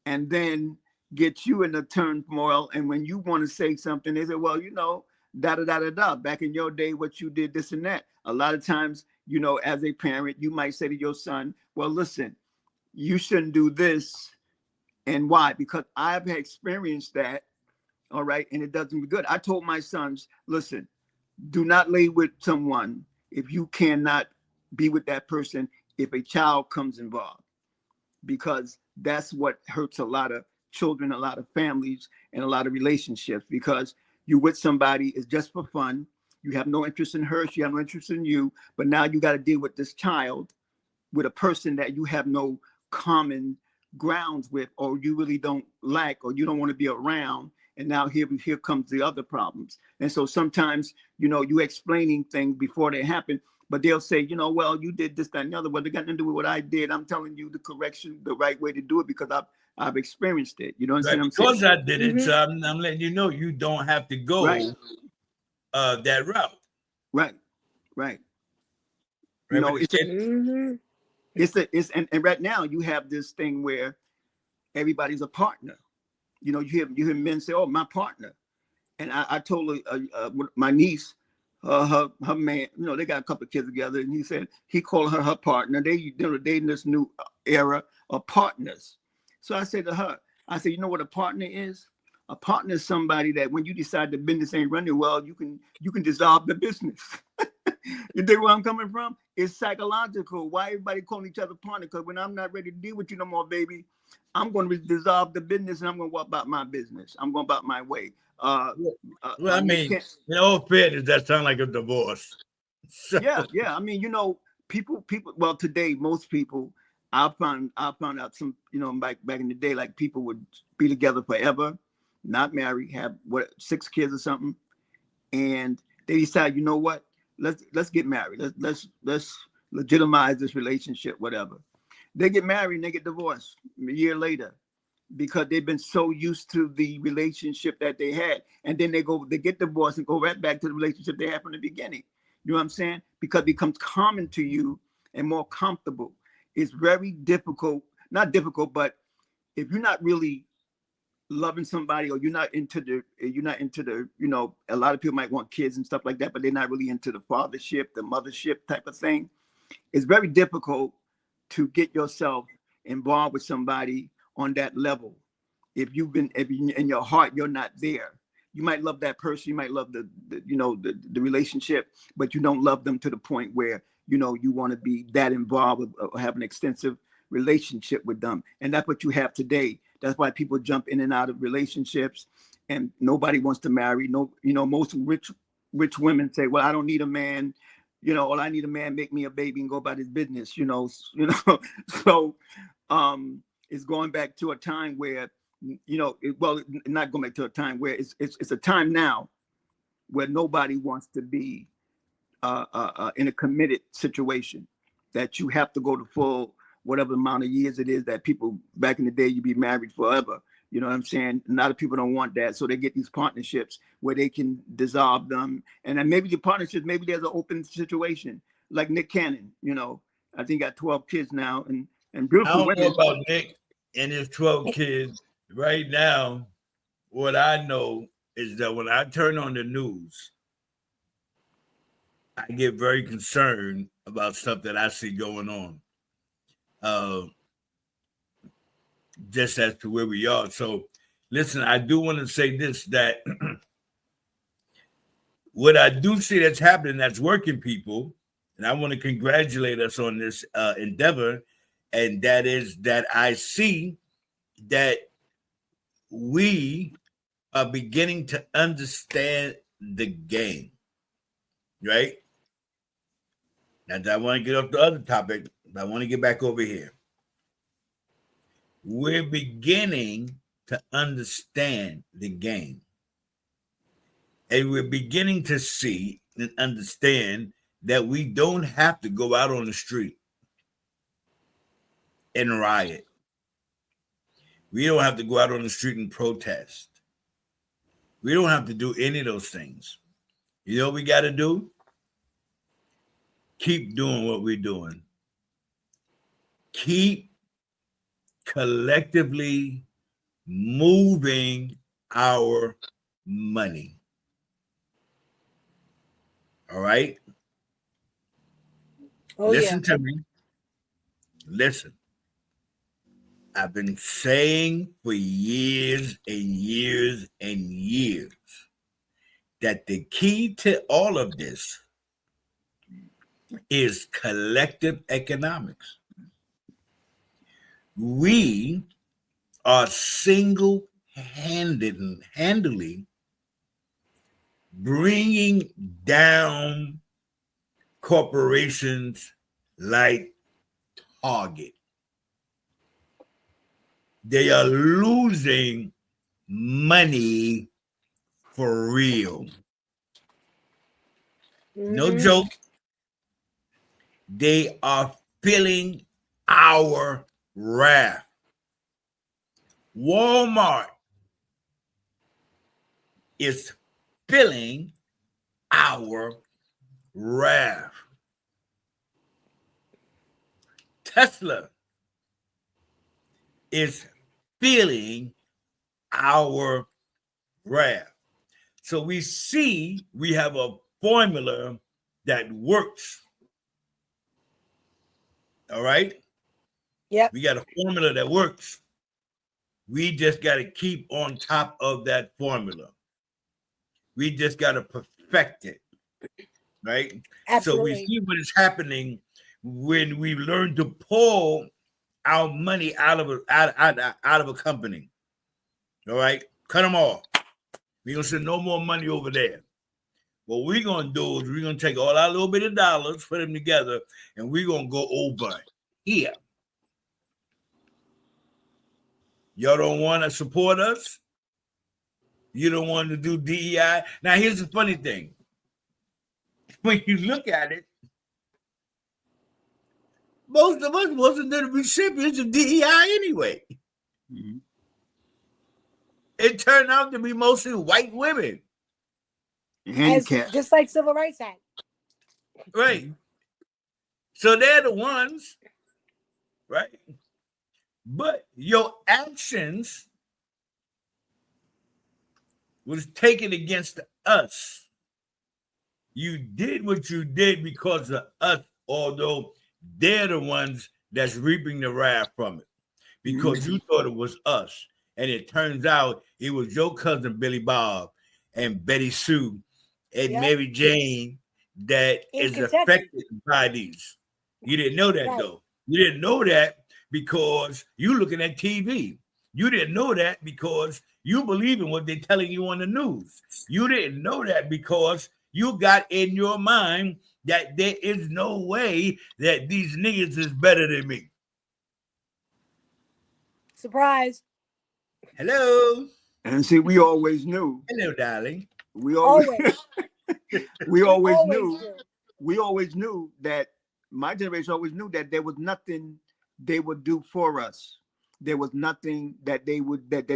and then get you in the turmoil. And when you want to say something, they say, well, da da da da da. Back in your day, what you did, this and that. A lot of times, as a parent, you might say to your son, well, listen, you shouldn't do this. And why? Because I've experienced that. All right. And it doesn't be good. I told my sons, listen, do not lay with someone if you cannot be with that person if a child comes involved, because that's what hurts a lot of children, a lot of families, and a lot of relationships, because you with somebody is just for fun. You have no interest in her. She has no interest in you. But now you got to deal with this child, with a person that you have no common grounds with, or you really don't like, or you don't want to be around. And now here comes the other problems. And so sometimes, you explaining things before they happen, but they'll say, well, you did this, that, and the other. Well, they got nothing to do with what I did. I'm telling you the right way to do it, because I've experienced it. You know what I'm saying? Because I did it, so I'm letting you know you don't have to go that route. Right. And right now you have this thing where everybody's a partner. You hear men say, "Oh, my partner," and I told my niece, her man, they got a couple of kids together, and he called her partner. They're dating this new era of partners. So I said to her, you know what a partner is? A partner is somebody that when you decide the business ain't running well, you can dissolve the business. You dig where I'm coming from? It's psychological. Why everybody calling each other partner? Because when I'm not ready to deal with you no more, baby, I'm going to dissolve the business, and I'm going to walk about my business. I'm going about my way. I mean, in all fairness, that sounds like a divorce. So. Yeah. I mean, people. Well, today, most people, I found out some, back in the day, like people would be together forever, not married, have 6 kids or something, and they decide, you know what? Let's get married. Let's legitimize this relationship, whatever. They get married and they get divorced a year later, because they've been so used to the relationship that they had. And then they get divorced and go right back to the relationship they had from the beginning. You know what I'm saying? Because it becomes common to you and more comfortable. It's very difficult, not difficult, but if you're not really loving somebody, or you're not into the, a lot of people might want kids and stuff like that, but they're not really into the fathership, the mothership type of thing. It's very difficult to get yourself involved with somebody on that level. If in your heart, you're not there. You might love that person, you might love the relationship, but you don't love them to the point where, you want to be that involved or have an extensive relationship with them. And that's what you have today. That's why people jump in and out of relationships, and nobody wants to marry. Most rich women say, well, I don't need a man. All I need a man, make me a baby and go about his business, So it's going back to a time where, not going back to a time where it's a time now where nobody wants to be in a committed situation, that you have to go to full whatever amount of years it is that people back in the day, you be married forever. You know what I'm saying? A lot of people don't want that. So they get these partnerships where they can dissolve them. And then maybe the partnerships, maybe there's an open situation like Nick Cannon, I think got 12 kids now. And And I beautiful don't know women. about Nick and his 12 kids. Right now, what I know is that when I turn on the news, I get very concerned about stuff that I see going on. Uh, just as to where we are. So, listen, I do want to say this that what I do see that's happening, that's working, people, and I want to congratulate us on this endeavor, and that is that I see that we are beginning to understand the game, right? Now, I want to get off the other topic, but I want to get back over here. We're beginning to understand the game. And we're beginning to see and understand that we don't have to go out on the street and riot. We don't have to go out on the street and protest. We don't have to do any of those things. You know what we got to do? Keep doing what we're doing. Keep collectively moving our money. All right? Oh, Listen yeah. to me. Listen. I've been saying for years and years and years that the key to all of this is collective economics. We are handedly bringing down corporations like Target. They are losing money for real. No Mhm. joke. They are feeling our wrath. Walmart is feeling our wrath. Tesla is feeling our wrath. So we see we have a formula that works. All right? Yep. We got a formula that works. We just got to keep on top of that formula. We just got to perfect it. Right? So we Absolutely. see what is happening when we learn to pull our money out of a company. All right? Cut them off. We're going to send no more money over there. What we're going to do is we're going to take all our little bit of dollars, put them together, and we're going to go over here. Y'all don't want to support us? You don't want to do DEI? Now, here's the funny thing. When you look at it, most of us wasn't the recipients of DEI anyway. Mm-hmm. It turned out to be mostly white women. Handicapped. Just like Civil Rights Act. Right. Mm-hmm. So they're the ones, right? But your actions was taken against us. You did what you did because of us, although they're the ones that's reaping the wrath from it. Because Mm-hmm. you thought it was us. And it turns out it was your cousin Billy Bob and Betty Sue and Yep. Mary Jane that In is Kentucky. affected by these. You didn't know that, Right. though. You didn't know that because you looking at TV. You didn't know that because you believe in what they're telling you on the news. You didn't know that because you got in your mind that there is no way that these niggas is better than me. Surprise. Hello. And see, we always knew. Hello, darling. We always, Always. we always Always knew. do. We always knew that my generation always knew that there was nothing they would do for us. There was nothing that they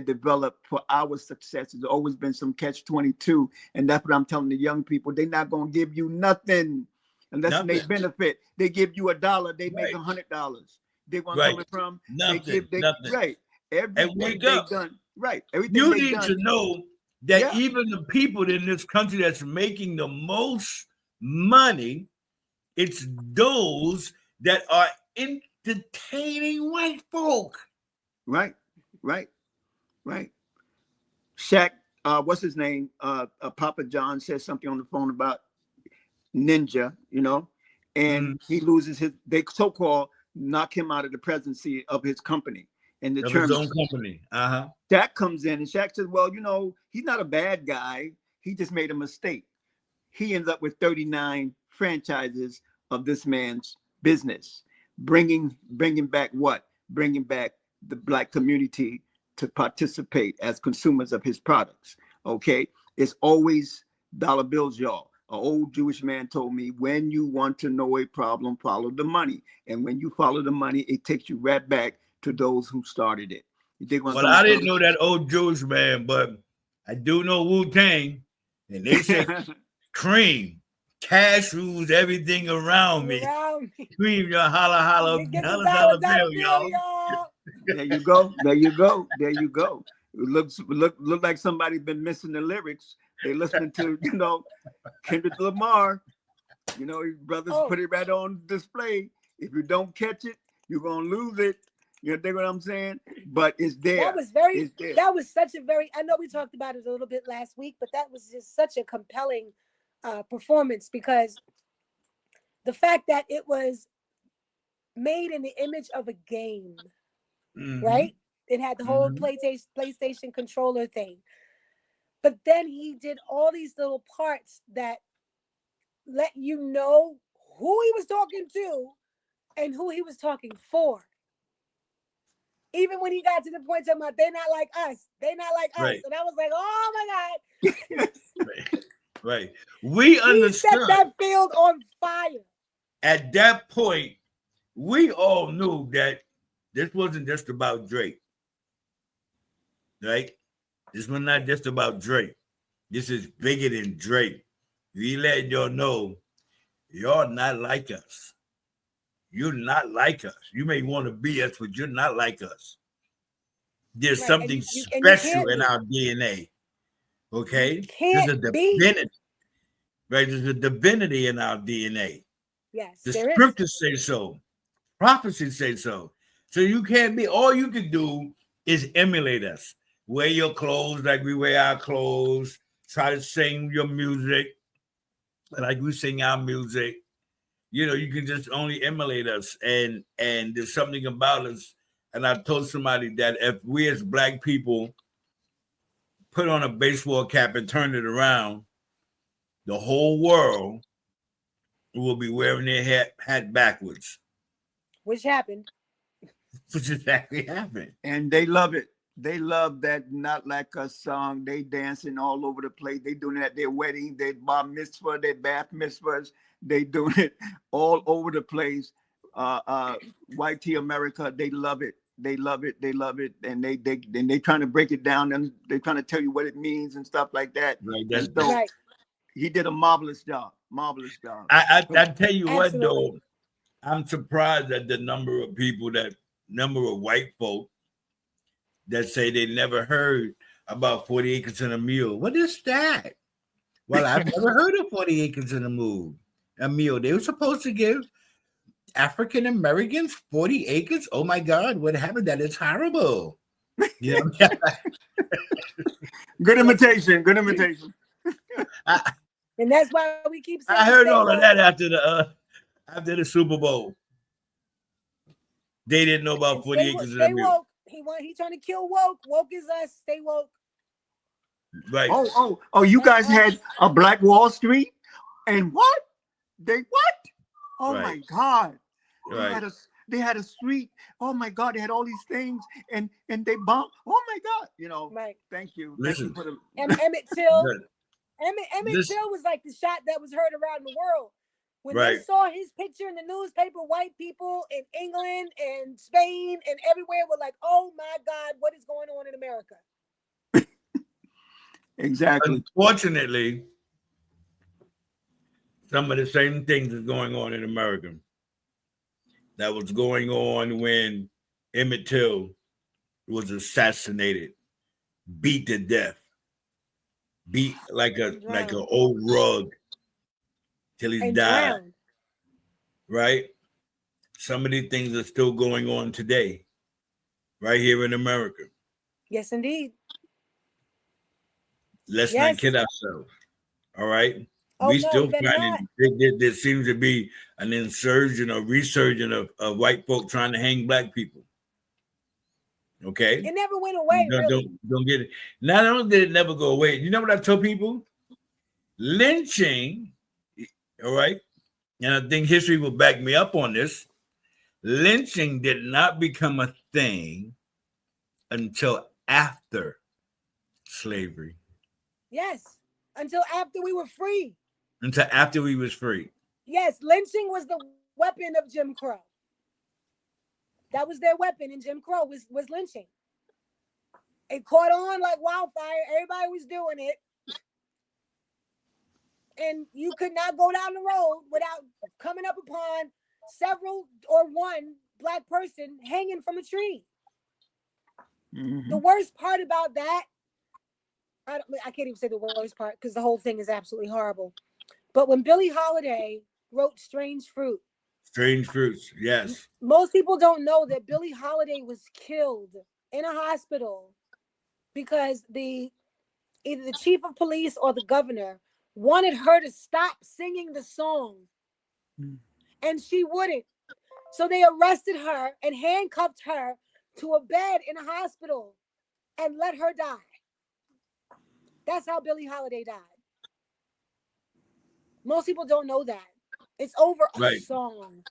developed for our success. There's always been some catch-22, and that's what I'm telling the young people. They're not gonna give you nothing unless they Nothing. benefit. They give you $1, they make Right. $100. they want Right. coming from. Nothing. They Nothing. right. And Everything wake they've up. done, right. Everything You they've need to done. know that Yeah. even the people in this country that's making the most money, it's those that are entertaining white folk. Right. Right. Right. Shaq, what's his name? Papa John says something on the phone about Ninja, and Mm, he loses his, they so-called knock him out of the presidency of his company and the of his chairman. own company. Uh-huh. Shaq comes in and Shaq says, well, he's not a bad guy. He just made a mistake. He ends up with 39 franchises of this man's business, bringing back what? Bringing back the Black community to participate as consumers of his products. Okay, it's always dollar bills, y'all. An old Jewish man told me, when you want to know a problem, follow the money. And when you follow the money, it takes you right back to those who started it. You dig what Well, I'm I saying? didn't know that old Jewish man, but I do know Wu-Tang. And they say cream, cashews, everything around me. Around me. Cream your holla holla Get the dollar dollar bill, bill, y'all. y'all. There you go. There you go. There you go. It look like somebody's been missing the lyrics. They listening to, Kendrick Lamar. His brothers Oh. put it right on display. If you don't catch it, you're gonna lose it. You dig what I'm saying? But it's there. That was very, It's there. that was such a very, I know we talked about it a little bit last week, but that was just such a compelling performance, because the fact that it was made in the image of a game, Mhm. right? It had the whole Mhm. PlayStation controller thing. But then he did all these little parts that let you know who he was talking to and who he was talking for. Even when he got to the point talking about they're not like us, they're not like us. Right. And I was like, oh my God. Right. Right. We He set understood that field on fire. at that point, we all knew that this wasn't just about Drake. Right? This was not just about Drake. This is bigger than Drake. We let y'all know y'all not like us. You're not like us. You may want to be us, but you're not like us. There's Right. And something you special can't in be. our DNA. You Okay? There's can't a be. divinity. Right? There's a divinity in our DNA. Yes, The there is. scriptures say so. Prophecy say so. So you can't be, all you can do is emulate us. Wear your clothes like we wear our clothes. Try to sing your music like we sing our music. You can just only emulate us. And there's something about us. And I told somebody that if we as Black people put on a baseball cap and turn it around, the whole world will be wearing their hat backwards, Which happened. which exactly happened. And they love it. They love that "Not Like Us" song. They dancing all over the place. They doing it at their wedding, their bar mitzvah, their bath mitzvahs. They doing it all over the place. White tea America, they love it. They love it. They love it. And they trying to break it down and they trying to tell you what it means and stuff like that. Right. And so Right. he did a marvelous job. Marvelous job. I tell you what Absolutely. though, I'm surprised at the number of white folk that say they never heard about 40 acres and a mule. What is that? Well, I've never heard of 40 acres and a mule. They were supposed to give African Americans 40 acres. Oh my God, what happened? That is horrible. You know, Good imitation. Good imitation. And that's why we keep saying I heard stay all of woke. that after the Super Bowl. They didn't know about 40 acres and a Stay mule. woke. He trying to kill woke. Woke is us. Stay woke. Right. Oh! You guys had a Black Wall Street, and what? They what? Oh Right. my God! Right. They had a street. Oh my God! They had all these things, and they bombed. Oh my God! Right. Thank you. Listen. Thank you for Emmett Till. Good. Emmett Listen. Till was like the shot that was heard around the world. When they Right. saw his picture in the newspaper, white people in England and Spain and everywhere were like, oh my God, what is going on in America? exactly. Unfortunately, some of the same things is going on in America. that was going on when Emmett Till was assassinated, beat to death, beat like and an drowned. old rug till he And died, drowned. right? Some of these things are still going on today, right here in America. Yes, indeed. Let's not kid Yes. ourselves. All right. Oh We no, we still better not. finding there seems to be an insurgent or resurgent of white folk trying to hang black people. Okay. It never went away, really. Don't get it. Not only did it never go away, you know what I tell people? Lynching, all right, and I think history will back me up on this. Lynching did not become a thing until after slavery. Yes. Until after we were free. Until after we was free. Yes, lynching was the weapon of Jim Crow. That was their weapon in Jim Crow was lynching. It caught on like wildfire. Everybody was doing it. And you could not go down the road without coming up upon several or one black person hanging from a tree. Mm-hmm. The worst part about that, I can't even say the worst part because the whole thing is absolutely horrible. But when Billie Holiday wrote Strange Fruit, Strange Fruits, yes. most people don't know that Billie Holiday was killed in a hospital because either the chief of police or the governor wanted her to stop singing the song, and she wouldn't. So they arrested her and handcuffed her to a bed in a hospital and let her die. That's how Billie Holiday died. Most people don't know that. It's over a song.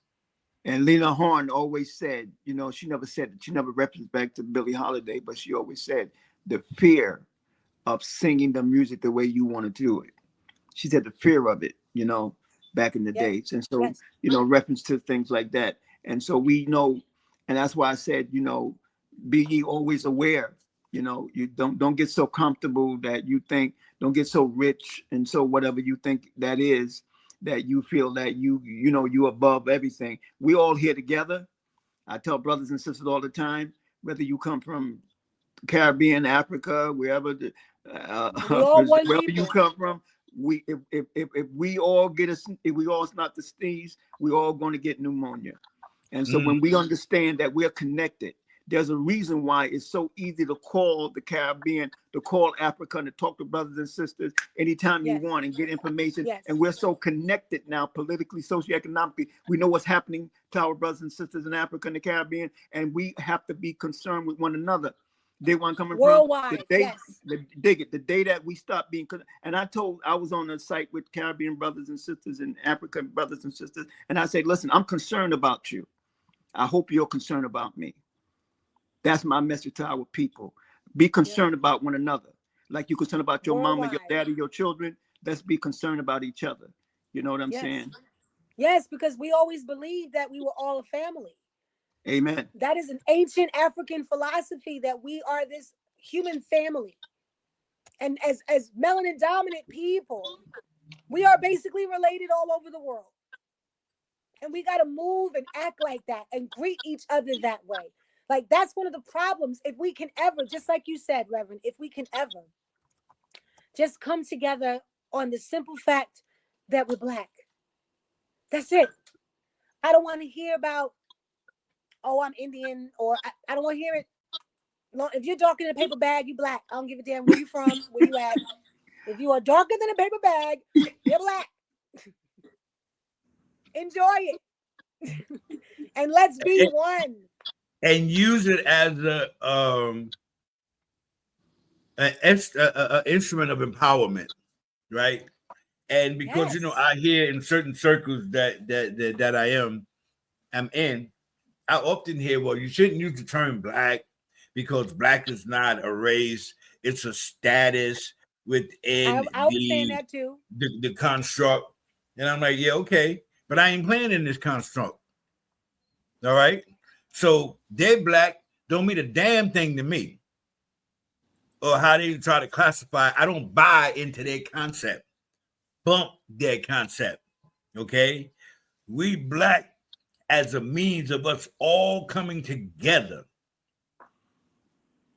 And Lena Horne always said, you know, she never referenced back to Billie Holiday, but she always said the fear of singing the music the way you want to do it. She said the fear of it, you know, back in the days. And so, you know, reference to things like that. And so we know, and that's why I said, you know, be ye always aware, you know, you don't get so comfortable that you think, don't get so rich and so whatever you think that is, that you feel that you know, you above everything. We all here together. I tell brothers and sisters all the time, whether you come from Caribbean, Africa, wherever we all one wherever people. you come from, if we all if we all not to sneeze, we all going to get pneumonia. And so when we understand that we're connected, there's a reason why it's so easy to call the Caribbean, to call Africa, and to talk to brothers and sisters anytime you want and get information. And we're so connected now, politically, socioeconomically. We know what's happening to our brothers and sisters in Africa and the Caribbean, and we have to be concerned with one another. They want coming worldwide. The day that we stop being, and I was on a site with Caribbean brothers and sisters and African brothers and sisters, and I said, listen, I'm concerned about you. I hope you're concerned about me. That's my message to our people. Be concerned about one another. Like you're concerned about your mama, your daddy, your children. Let's be concerned about each other. You know what I'm saying? Yes, because we always believed that we were all a family. Amen. That is an ancient African philosophy that we are this human family. And as melanin dominant people, we are basically related all over the world. And we got to move and act like that and greet each other that way. Like that's one of the problems. If we can ever, just like you said, Reverend, if we can ever just come together on the simple fact that we're Black. That's it. I don't want to hear about, oh, I'm Indian, or I don't want to hear it. If you're darker than a paper bag, you Black. I don't give a damn where you from, where you at. If you are darker than a paper bag, you're Black. Enjoy it. And let's be one. And use it as an instrument of empowerment, right? And because you know, I hear in certain circles that I'm in, I often hear, well, you shouldn't use the term Black because Black is not a race; it's a status within I was saying that too. The construct. And I'm like, yeah, okay, but I ain't playing in this construct. All right. So they're Black don't mean a damn thing to me. Or how they try to classify. I don't buy into their concept. Bump their concept. Okay. We Black as a means of us all coming together.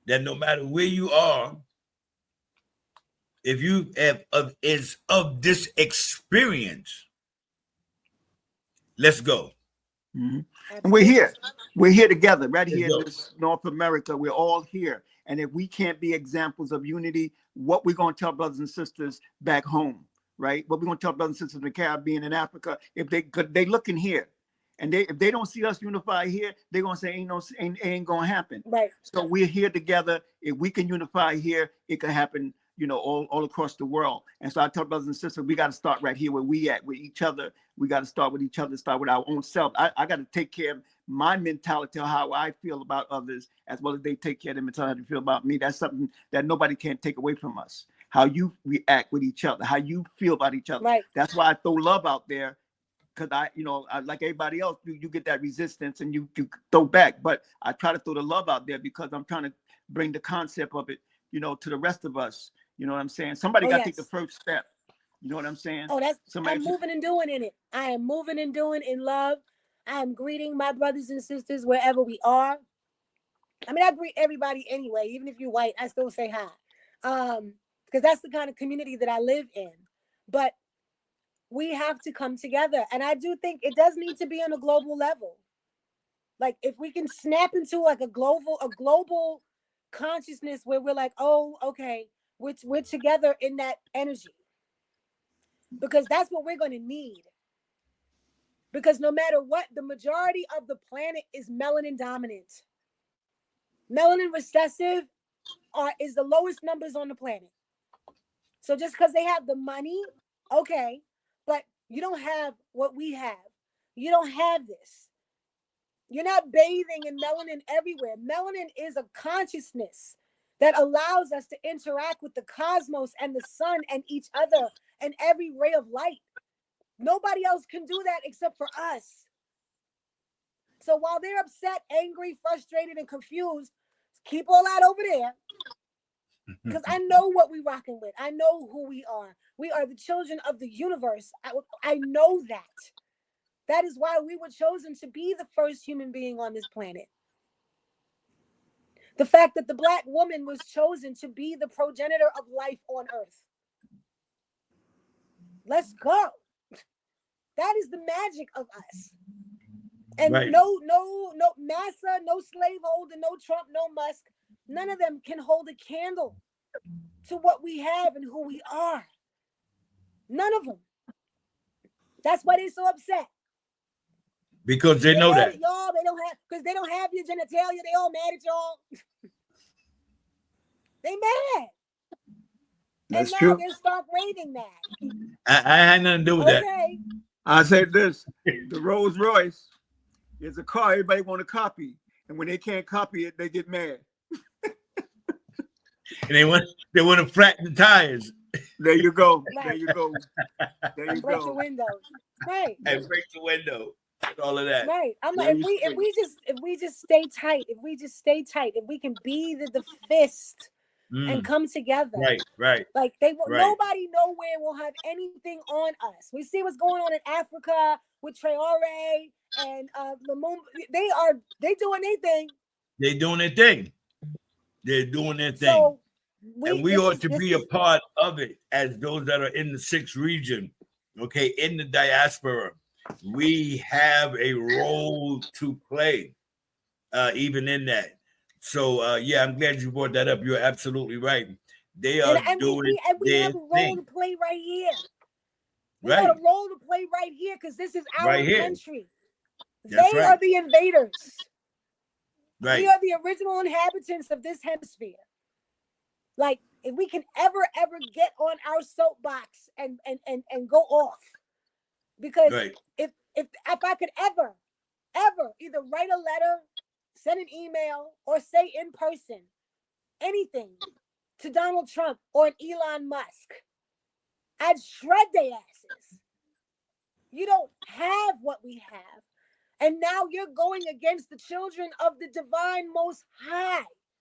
That no matter where you are, if you have is of this experience, let's go. Mm-hmm. And Absolutely. we're here together, right Let's here in go. this North America. We're all here. And if we can't be examples of unity, what we're going to tell brothers and sisters back home, right? What we're going to tell brothers and sisters in the Caribbean and Africa, if they looking here, and if they don't see us unified here, they're gonna say ain't gonna happen. Right. So we're here together. If we can unify here, it can happen, all across the world. And so I tell brothers and sisters, we got to start right here where we at with each other. We got to start with each other, start with our own self. I got to take care of my mentality, how I feel about others, as well as they take care of their mentality, how they feel about me. That's something that nobody can take away from us. How you react with each other, how you feel about each other. Right. That's why I throw love out there. Because I like everybody else, you get that resistance and you throw back. But I try to throw the love out there because I'm trying to bring the concept of it, to the rest of us. You know what I'm saying? Somebody got to take the first step. You know what I'm saying? Oh, Somebody I'm moving and doing in it. I am moving and doing in love. I am greeting my brothers and sisters wherever we are. I mean, I greet everybody anyway. Even if you're white, I still say hi. Because that's the kind of community that I live in. But we have to come together. And I do think it does need to be on a global level. Like if we can snap into like a global consciousness where we're like, oh, okay, we're together in that energy. Because that's what we're going to need. Because no matter what, the majority of the planet is melanin dominant. Melanin recessive is the lowest numbers on the planet. So just because they have the money, okay, but you don't have what we have. You don't have this. You're not bathing in melanin everywhere. Melanin is a consciousness that allows us to interact with the cosmos and the sun and each other and every ray of light. Nobody else can do that except for us. So while they're upset, angry, frustrated, and confused, keep all that over there. Because I know what we're rocking with. I know who we are. We are the children of the universe. I know that. That is why we were chosen to be the first human being on this planet. The fact that the Black woman was chosen to be the progenitor of life on Earth. Let's go. That is the magic of us. And Right. no Massa, no slaveholder, no Trump, no Musk. None of them can hold a candle to what we have and who we are. None of them. That's why they're so upset. Because they know that. Y'all, because they don't have your genitalia. They all mad at y'all. They mad. That's and now true. they start raving mad. I had nothing to do with that. Okay. I say this: the Rolls Royce is a car everybody want to copy, and when they can't copy it, they get mad. And they want to flatten the tires. There you go. Right. There you go. There you Break go. the windows. Right. And break the window. And all of that. Right. I'm There like, you if we just stay tight, if we can be the fist and come together. Right. Like nobody nowhere will have anything on us. We see what's going on in Africa with Traore and Lumumba. They doing their thing. They're doing their thing. They're doing their thing. So we ought to be a part of it as those that are in the 6th region, okay, in the diaspora. We have a role to play, even in that. So, I'm glad you brought that up. You're absolutely right. They are doing we have a role to play right here. We right. got a role to play right here because this is our country. That's they are the invaders. Right. We are the original inhabitants of this hemisphere. Like, if we can ever get on our soapbox and go off, because if I could ever either write a letter, send an email, or say in person anything to Donald Trump or an Elon Musk, I'd shred their asses. You don't have what we have. And now you're going against the children of the divine Most High.